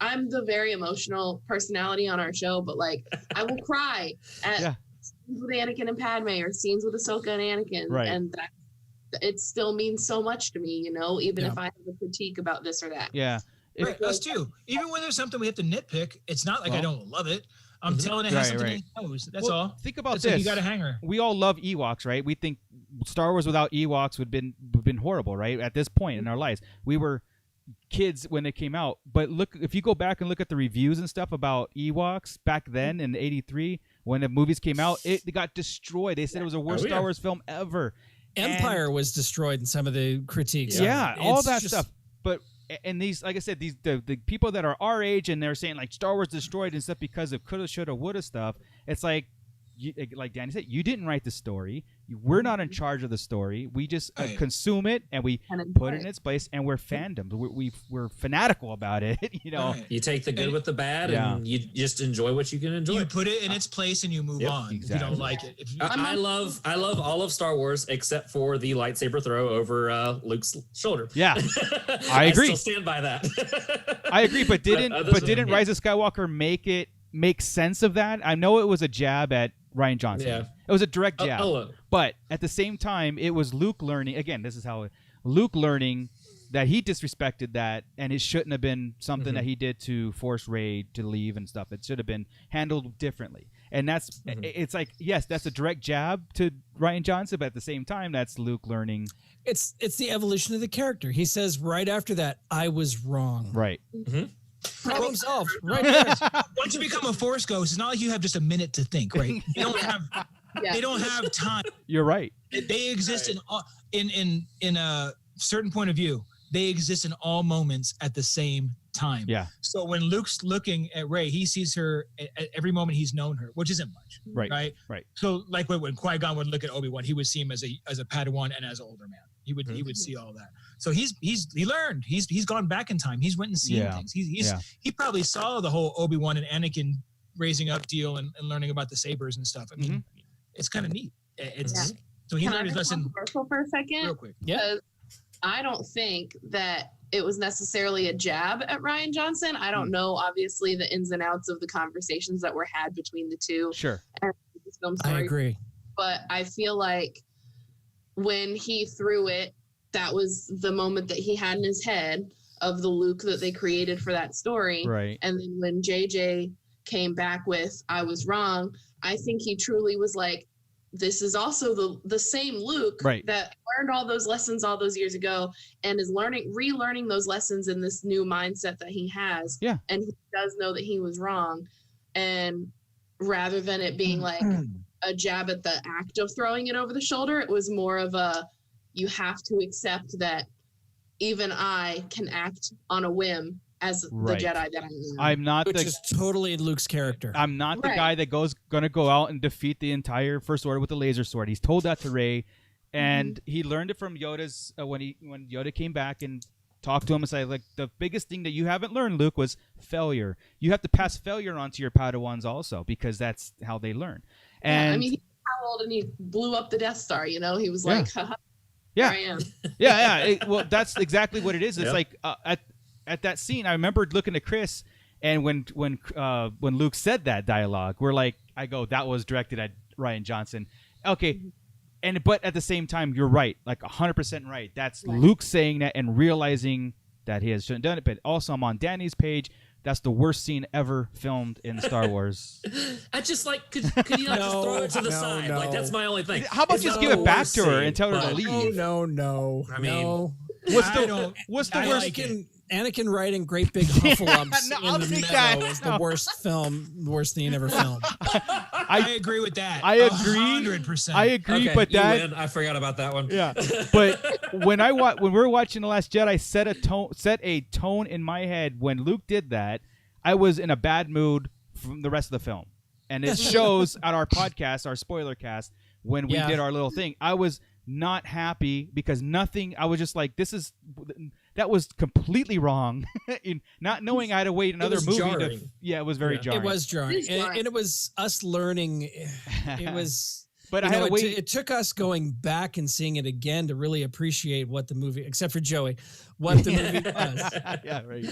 I'm the very emotional personality on our show, but like I will cry at Yeah. scenes with Anakin and Padme or scenes with Ahsoka and Anakin, Right. and that it still means so much to me, you know, even Yeah. if I have a critique about this or that. Yeah. If- Right, us too. Even when there's something we have to nitpick, it's not like I Well- don't love it. I'm Mhm. telling it has Right, something right. it knows. That's Well, all. Think about It's like this. you got a hanger. We all love Ewoks, right? We think Star Wars without Ewoks would have been horrible, right? At this point in our lives, we were kids when they came out. But look, if you go back and look at the reviews and stuff about Ewoks back then in '83 when the movies came out, it got destroyed. They said it was the worst Star Wars film ever. Empire was destroyed in some of the critiques. Yeah, all that stuff. But and these, like I said, the people that are our age and they're saying like Star Wars destroyed and stuff because of coulda, shoulda, woulda stuff. It's like Danny said, you didn't write the story. We're not in charge of the story. We just consume it and we put it in its place, and we're fandoms. We're fanatical about it. You know, you take the good with the bad, and you just enjoy what you can enjoy. You put it in its place and you move on. Exactly. If you don't like it, I love all of Star Wars except for the lightsaber throw over Luke's shoulder. Yeah, I agree. I still stand by that. I agree, but didn't Rise of Skywalker make sense of that? I know it was a jab at Rian Johnson. Yeah. It was a direct jab. But at the same time, it was Luke learning. Again, this is how Luke learning that he disrespected that, and it shouldn't have been something that he did to force Rey to leave and stuff. It should have been handled differently. And that's it's like, yes, that's a direct jab to Rian Johnson, but at the same time, that's Luke learning. It's the evolution of the character. He says right after that, I was wrong. Right. Problem solved. Right there. Once you become a Force ghost, it's not like you have just a minute to think, right? They don't have time. You're right. They exist in a certain point of view. They exist in all moments at the same time. Yeah. So when Luke's looking at Rey, he sees her at every moment he's known her, which isn't much. Right. So like when Qui-Gon would look at Obi-Wan, he would see him as a Padawan and as an older man. He would see all that. So he learned. He's gone back in time. He's went and seen things. He probably saw the whole Obi-Wan and Anakin raising up deal and learning about the sabers and stuff. I mean, it's kind of neat. So he learned his lesson. For a second, real quick. Yeah. I don't think that it was necessarily a jab at Rian Johnson. I don't know, obviously, the ins and outs of the conversations that were had between the two. Sure. And this film story. I agree. But I feel like when he threw it, that was the moment that he had in his head of the Luke that they created for that story. Right. And then when JJ came back with I was wrong, I think he truly was like, this is also the same Luke that learned all those lessons all those years ago and is relearning those lessons in this new mindset that he has. Yeah. And he does know that he was wrong. And rather than it being like a jab at the act of throwing it over the shoulder, it was more of you have to accept that even I can act on a whim as the Jedi that I am. Which is totally in Luke's character. I'm not the guy that gonna go out and defeat the entire First Order with a laser sword. He's told that to Rey, and he learned it from Yoda's when Yoda came back and talked to him and said, like, the biggest thing that you haven't learned, Luke, was failure. You have to pass failure on to your Padawans also, because that's how they learn. And I mean, he howled and he blew up the Death Star. You know, he was like, haha, here I am. Well, that's exactly what it is. It's like at that scene, I remember looking at Chris, and when Luke said that dialogue, I go, that was directed at Rian Johnson. Okay, but at the same time, you're right, like 100% right. That's Luke saying that and realizing that he shouldn't have done it. But also, I'm on Danny's page. That's the worst scene ever filmed in Star Wars. I just could you not just throw it to the side? No. Like, that's my only thing. How about just give it back to her and tell her to leave? No. I mean, what's the worst? Anakin riding great big huffalumps I'll in the take meadow that. is the worst thing ever filmed. I agree with that. I agree. 100%. I agree, okay, but you that win. I forgot about that one. Yeah, but when we were watching The Last Jedi, set a tone in my head. When Luke did that, I was in a bad mood from the rest of the film, and it shows at our podcast, our spoiler cast, when we did our little thing. I was not happy because nothing. I was just like, that was completely wrong. Not knowing I had to wait another movie. It was very jarring. It was jarring. And it was us learning. It was. But I had to wait. It took us going back and seeing it again to really appreciate what the movie, except for Joey, what the movie was. Yeah, right.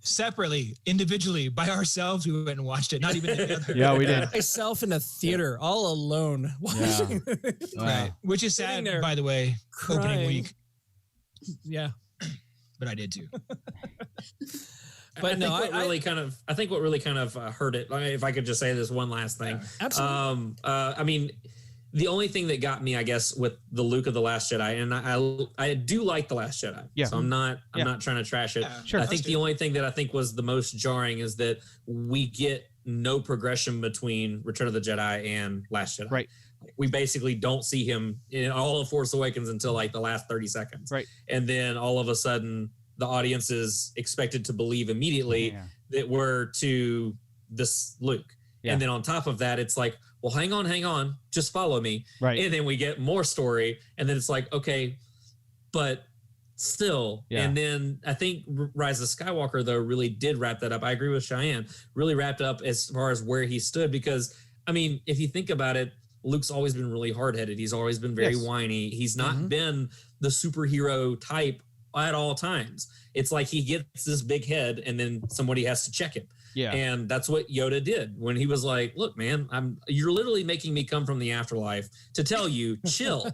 Separately, individually, by ourselves, we went and watched it. Not even together. Yeah, we did. Myself in a theater, all alone, watching. Right. Which is sad, by the way. Crying. Opening week. Yeah, but I did too. But I think what really kind of hurt it. If I could just say this one last thing. Absolutely. I mean, The only thing that got me, I guess, with the Luke of the Last Jedi, and I do like the Last Jedi, so I'm not trying to trash it. Sure, I think the only thing that I think was the most jarring is that we get no progression between Return of the Jedi and Last Jedi. Right. We basically don't see him in all of Force Awakens until like the last 30 seconds. Right. And then all of a sudden, the audience is expected to believe immediately that we're to this Luke. Yeah. And then on top of that, it's like, well, hang on, just follow me. Right. And then we get more story. And then it's like, okay, but still. Yeah. And then I think Rise of Skywalker, though, really did wrap that up. I agree with Cheyenne, really wrapped up as far as where he stood. Because, I mean, if you think about it, Luke's always been really hard-headed. He's always been very whiny. He's not been the superhero type at all times. It's like he gets this big head and then somebody has to check him. Yeah. And that's what Yoda did when he was like, look, man, you're literally making me come from the afterlife to tell you, chill.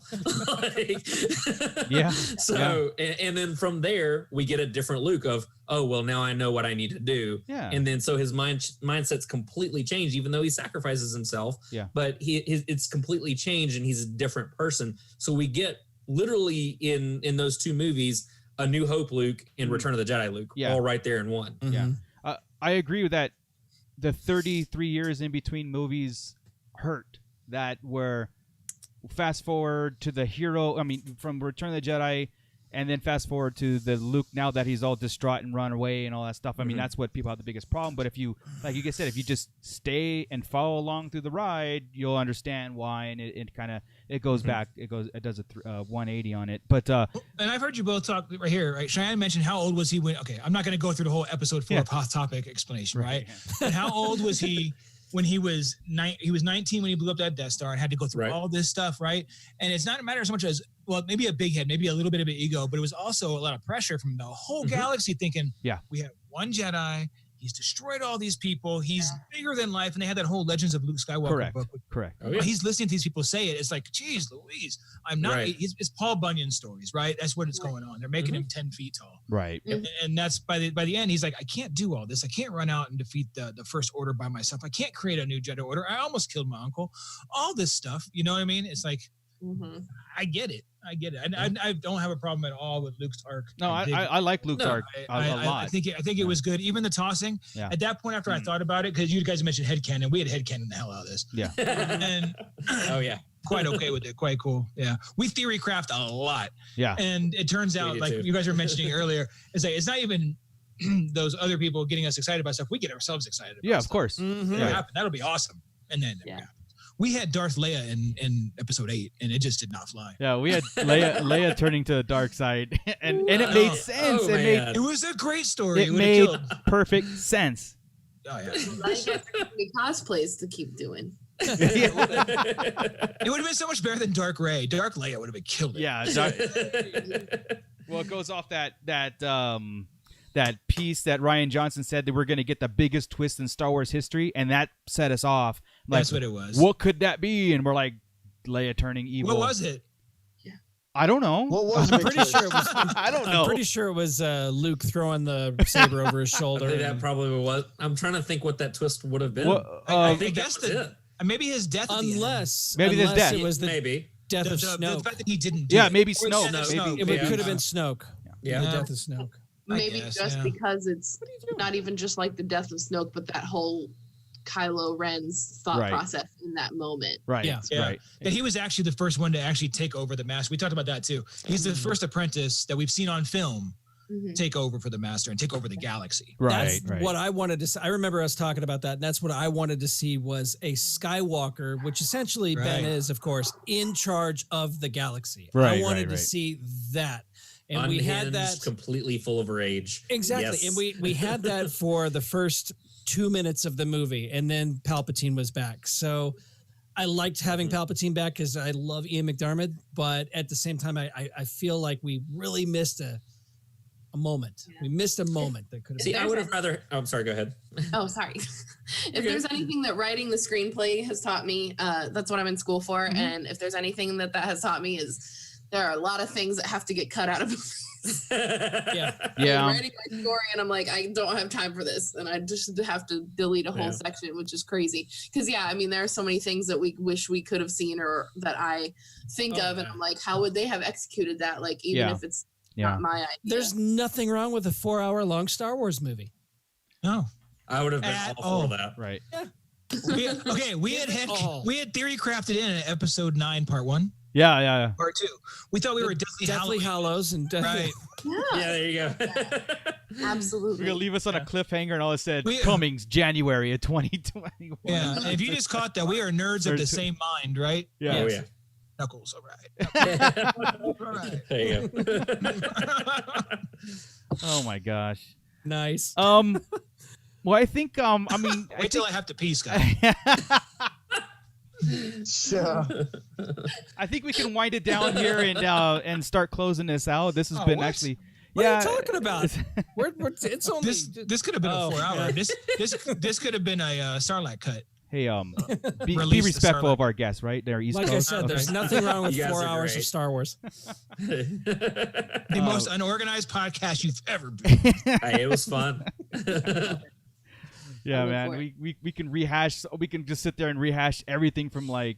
So, and then from there, we get a different Luke of, oh, well, now I know what I need to do. Yeah. And then so his mindset's completely changed, even though he sacrifices himself. Yeah. But it's completely changed and he's a different person. So we get literally in those two movies, A New Hope Luke and Return of the Jedi Luke, all right there in one. Yeah. I agree with that. The 33 years in between movies hurt. That were fast forward to the hero. I mean, from Return of the Jedi, and then fast forward to the Luke now that he's all distraught and run away and all that stuff. I mean, that's what people have the biggest problem. But if you, like you said, if you just stay and follow along through the ride, you'll understand why, and it kind of goes back. It does a 180 on it. But and I've heard you both talk right here, right? Cheyenne mentioned how old was he when? Okay, I'm not going to go through the whole episode for a topic explanation, right? But how old was he when he was 19 when he blew up that Death Star and had to go through all this stuff, right? And it's not a matter so much as, well, maybe a big head, maybe a little bit of an ego, but it was also a lot of pressure from the whole galaxy thinking, we have one Jedi, he's destroyed all these people, he's bigger than life, and they had that whole Legends of Luke Skywalker book. Correct. Oh, yeah. He's listening to these people say it. It's like, geez, Louise, I'm not. It's Paul Bunyan stories, right? That's what it's going on. They're making him 10 feet tall, right? And that's by the end, he's like, I can't do all this. I can't run out and defeat the First Order by myself. I can't create a new Jedi Order. I almost killed my uncle. All this stuff, you know what I mean? It's like, I get it. I don't have a problem at all with Luke's arc. No, I like Luke's arc a lot. I think it was good. Even the tossing. Yeah. At that point, after I thought about it, because you guys mentioned headcanon, we had headcanon the hell out of this. Yeah. And quite okay with it. Quite cool. Yeah. We theorycraft a lot. Yeah. And it turns out, like you guys were mentioning earlier, it's not even those other people getting us excited about stuff. We get ourselves excited about stuff. Of course. That'll be awesome. And then we had Darth Leia in episode 8, and it just did not fly. Yeah, we had Leia turning to the dark side, and it made sense. It was a great story. It made perfect sense. Oh yeah. I guess we cosplays to keep doing. It would have been so much better than Dark Rey. Dark Leia would have been killed. Yeah. Well, it goes off that piece that Rian Johnson said that we're going to get the biggest twist in Star Wars history, and that set us off. Like, that's what it was. What could that be? And we're like, Leia turning evil. What was it? I don't know. What was I'm pretty sure it was. I don't know. I'm pretty sure it was Luke throwing the saber over his shoulder. I think that probably was. I'm trying to think what that twist would have been. Well, I guess that maybe his death. Unless his death. It was the death of Snoke. The fact that he didn't. Maybe Snoke. It could have been Snoke. Yeah. The death of Snoke. Maybe because it's not even just like the death of Snoke, but that whole Kylo Ren's thought process in that moment. Right. Yeah. Right. That he was actually the first one to actually take over the master. We talked about that too. He's the first apprentice that we've seen on film take over for the master and take over the galaxy. That's what I wanted to see. I remember us talking about that, and that's what I wanted to see was a Skywalker, which essentially Ben is, of course, in charge of the galaxy. I wanted to see that. And Unhinged, we had that completely full of rage. Exactly. Yes. And we had that for the first 2 minutes of the movie, and then Palpatine was back. So I liked having Palpatine back because I love Ian McDiarmid, but at the same time, I feel like we really missed a moment. Yeah. We missed a moment that could have been. See, I would have rather. Oh, I'm sorry. Go ahead. Oh, sorry. If there's anything that writing the screenplay has taught me, that's what I'm in school for. And if there's anything that has taught me is there are a lot of things that have to get cut out of movies. Yeah. Yeah. I'm writing my story and I'm like, I don't have time for this. And I just have to delete a whole section, which is crazy. Because, I mean, there are so many things that we wish we could have seen or that I think of. And I'm like, how would they have executed that? Like, even if it's not my idea. There's nothing wrong with a 4-hour-long Star Wars movie. No. I would have been all for that. Right. Yeah. We had theorycrafted in episode 9, part 1. Yeah. Part 2. We thought we were Deathly Hallows and right. Yeah, there you go. Absolutely. You're gonna leave us on a cliffhanger, and all it said Cummings January of 2021. Yeah, and if you just caught that, we are nerds of the same mind, right? Yeah. Oh yeah. Knuckles, all right. All right. There you go. Oh my gosh. Nice. Well, I think I mean, Wait till I have to pee, Scott. Yeah. I think we can wind it down here and start closing this out. This has been actually. What are you talking about? It's only this could have been a 4-hour. This could have been a Sarlacc cut. Hey, be Release the respectful Sarlacc. of our guests, right? They're East like Coast. I said, there's nothing wrong with You guys 4 are hours great. of Star Wars. The most unorganized podcast you've ever been. Hey, it was fun. Yeah, look man. for it. We can rehash. We can just sit there and rehash everything from We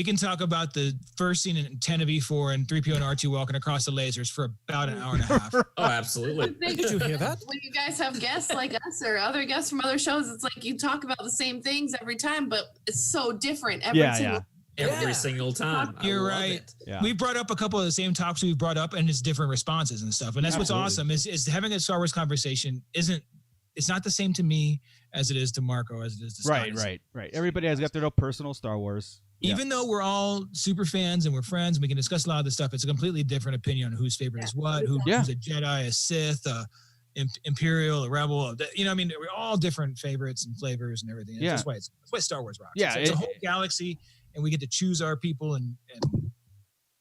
can talk about the first scene in 10 of E4 and 3PO and R2 walking across the lasers for about an hour and a half. Oh, absolutely. Did you hear that? When you guys have guests like us or other guests from other shows, it's like you talk about the same things every time, but it's so different Every single time. I You're love right. it. Yeah. We brought up a couple of the same topics we've brought up, and it's different responses and stuff. And that's Absolutely. what's awesome is having a Star Wars conversation it's not the same to me as it is to Marco, as it is to Scott. Right. Everybody has got their own personal Star Wars. Even though we're all super fans and we're friends, and we can discuss a lot of this stuff. It's a completely different opinion on whose favorite is what, who's a Jedi, a Sith, a Imperial, a Rebel. You know, I mean, we're all different favorites and flavors and everything. That's why Star Wars rocks. Yeah, it's a whole galaxy, and we get to choose our people and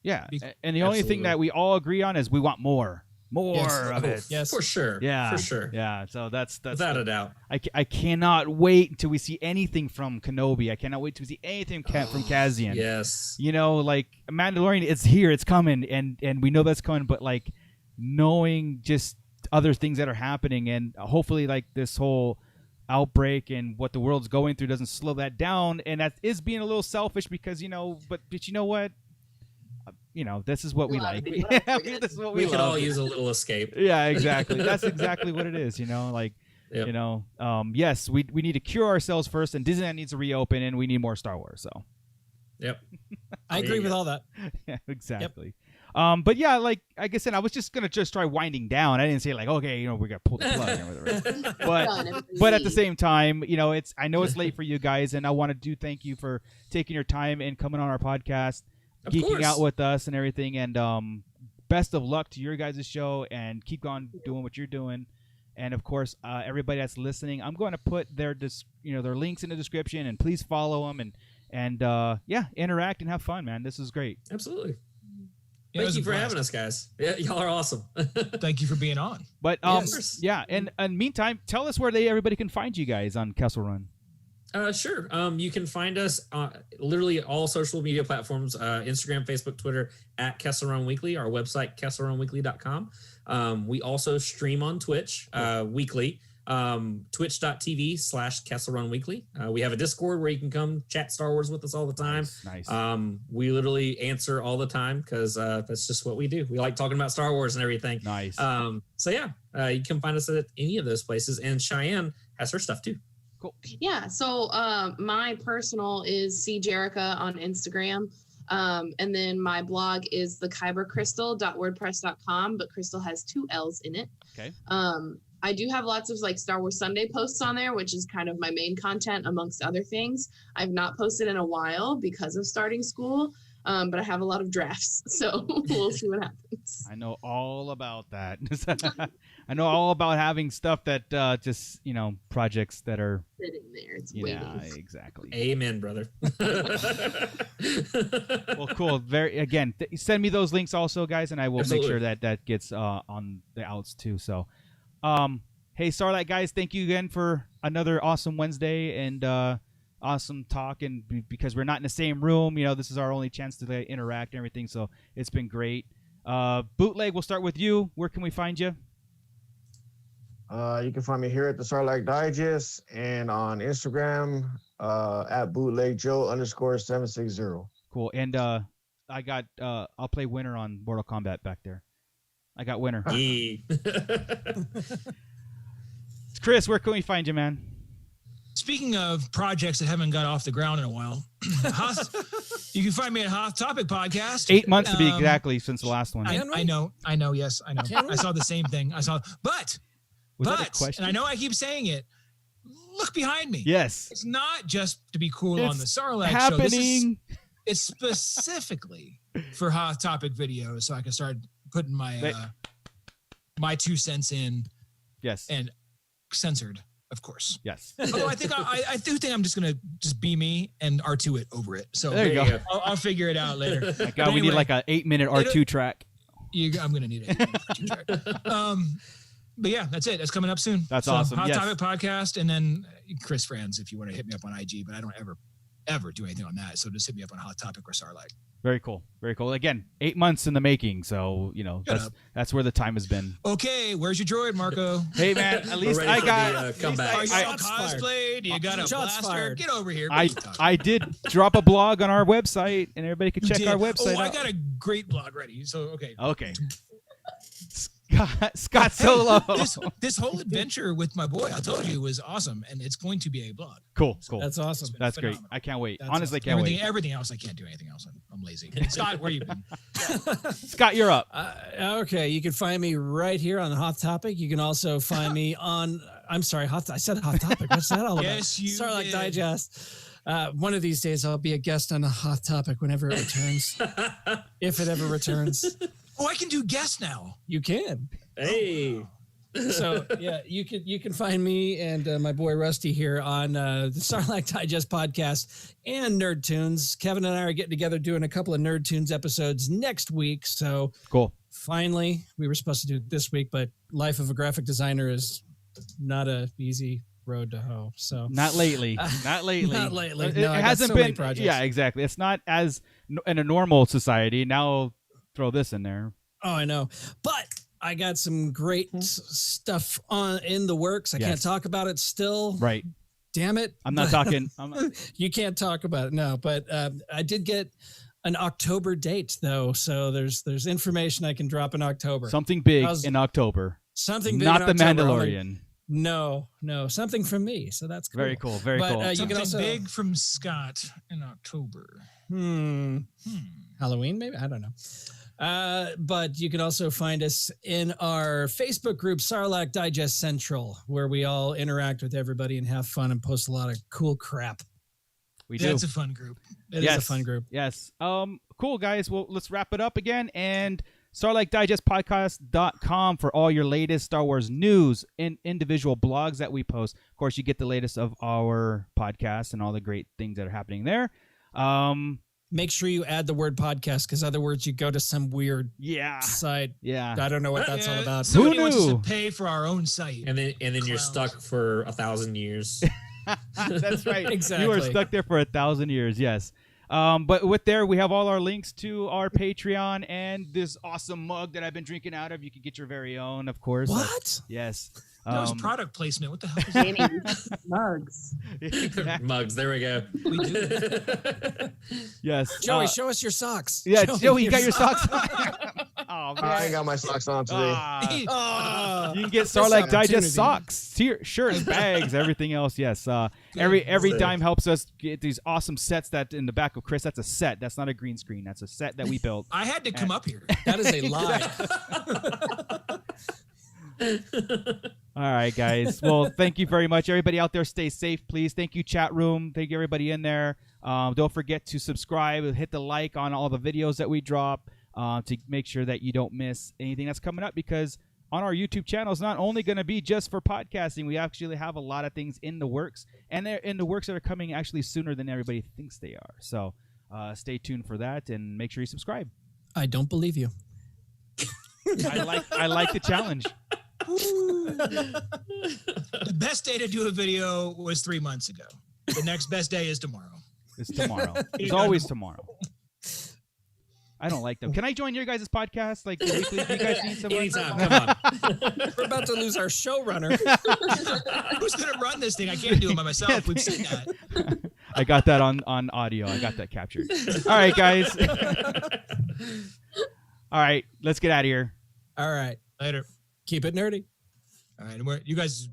and the only thing that we all agree on is we want more of it. Yes, For sure. Yeah, For sure. Yeah, so that's Without a doubt. I cannot wait until we see anything from Kenobi. I cannot wait to see anything from Cassian. Yes. You know, like Mandalorian, it's here, it's coming, and we know that's coming. But like knowing just other things that are happening, and hopefully like this whole outbreak and what the world's going through doesn't slow that down. And that is being a little selfish because but you know what? This is what we like. This is what We we could love. all use a little escape. Yeah, exactly. That's exactly what it is. Yes, we need to cure ourselves first, and Disneyland needs to reopen, and we need more Star Wars. So, Yep. I agree with all that. yeah, exactly. But yeah, like I said, I was just gonna try winding down. I didn't say like, okay, we're gonna pull the plug or whatever. But at the same time, I know it's late for you guys, and I want to thank you for taking your time and coming on our podcast, geeking out with us and everything. And best of luck to your guys' show, and keep on doing what you're doing. And of course, everybody that's listening, I'm going to put their links in the description, and please follow them and interact and have fun, man. This is great. Absolutely. Yeah, Thank you for having us, guys. Yeah, y'all are awesome. Thank you for being on. But and meantime, tell us where everybody can find you guys on Kessel Run. Sure. You can find us literally all social media platforms, Instagram, Facebook, Twitter, at Kessel Run Weekly, our website, kesselrunweekly.com. We also stream on Twitch weekly, twitch.tv/Kessel Run Weekly. We have a Discord where you can come chat Star Wars with us all the time. Nice. We literally answer all the time because that's just what we do. We like talking about Star Wars and everything. Nice. You can find us at any of those places, and Cheyenne has her stuff too. Cool. Yeah. So my personal is CJerica on Instagram. And then my blog is thekybercrystal.wordpress.com, but Crystal has 2 L's in it. Okay. I do have lots of like Star Wars Sunday posts on there, which is kind of my main content amongst other things. I've not posted in a while because of starting school, but I have a lot of drafts, so we'll see what happens. I know all about that. I know all about having stuff that projects that are sitting there. It's waiting. Yeah, exactly. Amen, brother. Well, cool. Send me those links also, guys, and I will Absolutely. make sure that gets on the outs too. So, hey, Sarlacc guys, thank you again for another awesome Wednesday, and awesome talk, and because we're not in the same room, this is our only chance to interact and everything. So it's been great. Bootleg, we'll start with you. Where can we find you? You can find me here at the Sarlacc Digest and on Instagram at bootlegjoe_760. Cool. And I got I'll play winner on Mortal Kombat back there. I got winner. Chris, where can we find you, man? Speaking of projects that haven't got off the ground in a while, you can find me at Hot Topic Podcast. 8 months to be exactly since the last one. I know. Yes, I know. I saw the same thing. But that a question? And I know I keep saying it. Look behind me. Yes. It's not just to be cool it's on the Sarlacc happening. Show. It's specifically for Hot Topic videos, so I can start putting my my 2 cents in. Yes. And censored, of course. Yes. Although I think I do think I'm just gonna just be me and R2 it over it. So there you go. I'll figure it out later. My God, we need like an 8-minute R2 track. I'm gonna need it. R2 track. But yeah, that's it. That's coming up soon. That's awesome. Hot Topic Podcast, and then Chris Franz, if you want to hit me up on IG, but I don't ever do anything on that. So just hit me up on Hot Topic or Sarlacc. Very cool. Very cool. Again, 8 months in the making. So, that's where the time has been. Okay. Where's your droid, Marco? Hey, man, at least I got comeback. Are you all cosplayed? You got a blaster? Fired. Get over here. I did drop a blog on our website, and everybody can check our website out. I got a great blog ready. So, okay. Okay. Scott Solo. This whole adventure with my boy, I told you, was awesome, and it's going to be a blog. Cool. That's awesome. That's phenomenal. great. I can't wait. That's Honestly, awesome. can't wait. Everything else, I can't do anything else. I'm lazy. Scott, where you been? Scott, you're up. Okay, you can find me right here on Hot Topic. You can also find me on. I'm sorry, I said Hot Topic. What's that all about? Yes, you Sarlacc did. Digest. One of these days, I'll be a guest on a Hot Topic whenever it returns, if it ever returns. Oh, I can do guests now. You can. Hey. So yeah, you can find me and my boy Rusty here on the Sarlacc Digest podcast and Nerd Tunes. Kevin and I are getting together doing a couple of Nerd Tunes episodes next week. So Cool. Finally, we were supposed to do it this week, but life of a graphic designer is not a easy road to hoe. So Not lately. Not lately. Not lately. It No, I got hasn't so many been. projects. Yeah, exactly. It's not as in a normal society. Now throw this in there. Oh, I know, but I got some great stuff in the works. I can't talk about it still. Right. Damn it. I'm not talking. You can't talk about it. No, but I did get an October date though. So there's information I can drop in October. Something big in October. Something big Not in the October. Mandalorian. No, something from me. So that's cool. Very cool. Very But, cool. you Something can also big from Scott in October. Halloween, maybe? I don't know. But you can also find us in our Facebook group, Sarlacc Digest Central, where we all interact with everybody and have fun and post a lot of cool crap. We do. That's a fun group. It is a fun group. Yes. Cool, guys. Well, let's wrap it up again. And SarlaccDigestPodcast.com for all your latest Star Wars news and individual blogs that we post. Of course, you get the latest of our podcast and all the great things that are happening there. Make sure you add the word podcast, because other words you go to some weird site. Yeah. I don't know what that's all about. Somebody Who wants us to knew? pay for our own site. And then you're Clowns. stuck for 1,000 years. That's right. Exactly. You are stuck there for 1,000 years. Yes. But with there, we have all our links to our Patreon and this awesome mug that I've been drinking out of. You can get your very own, of course. What? Yes. That was product placement. What the hell is that? Jamie's mugs. Exactly. Mugs. There we go. We do. Yes. Joey, show us your socks. Yeah, Show Joey, me you got your socks on. Oh, man. I ain't got my socks on today. You can get Sarlacc Digest socks, shirts, bags, everything else. Yes. Every dime helps us get these awesome sets that in the back of Chris. That's a set. That's not a green screen. That's a set that we built. I had to come up here. That is a lie. All right, guys. Well, thank you very much. Everybody out there, stay safe, please. Thank you, chat room. Thank you, everybody in there. Don't forget to subscribe and hit the like on all the videos that we drop to make sure that you don't miss anything that's coming up, because on our YouTube channel, it's not only going to be just for podcasting. We actually have a lot of things in the works, and they're in the works that are coming actually sooner than everybody thinks they are. So stay tuned for that, and make sure you subscribe. I don't believe you. I like the challenge. The best day to do a video was 3 months ago. The next best day is tomorrow. It's tomorrow. It's always tomorrow. I don't like them. Can I join your guys' podcast? Like, weekly? Do you guys need someone? Anytime. Come on. We're about to lose our showrunner. Who's going to run this thing? I can't do it by myself. We've seen that. I got that on audio. I got that captured. All right, guys. All right, let's get out of here. All right. Later. Keep it nerdy. All right. And you guys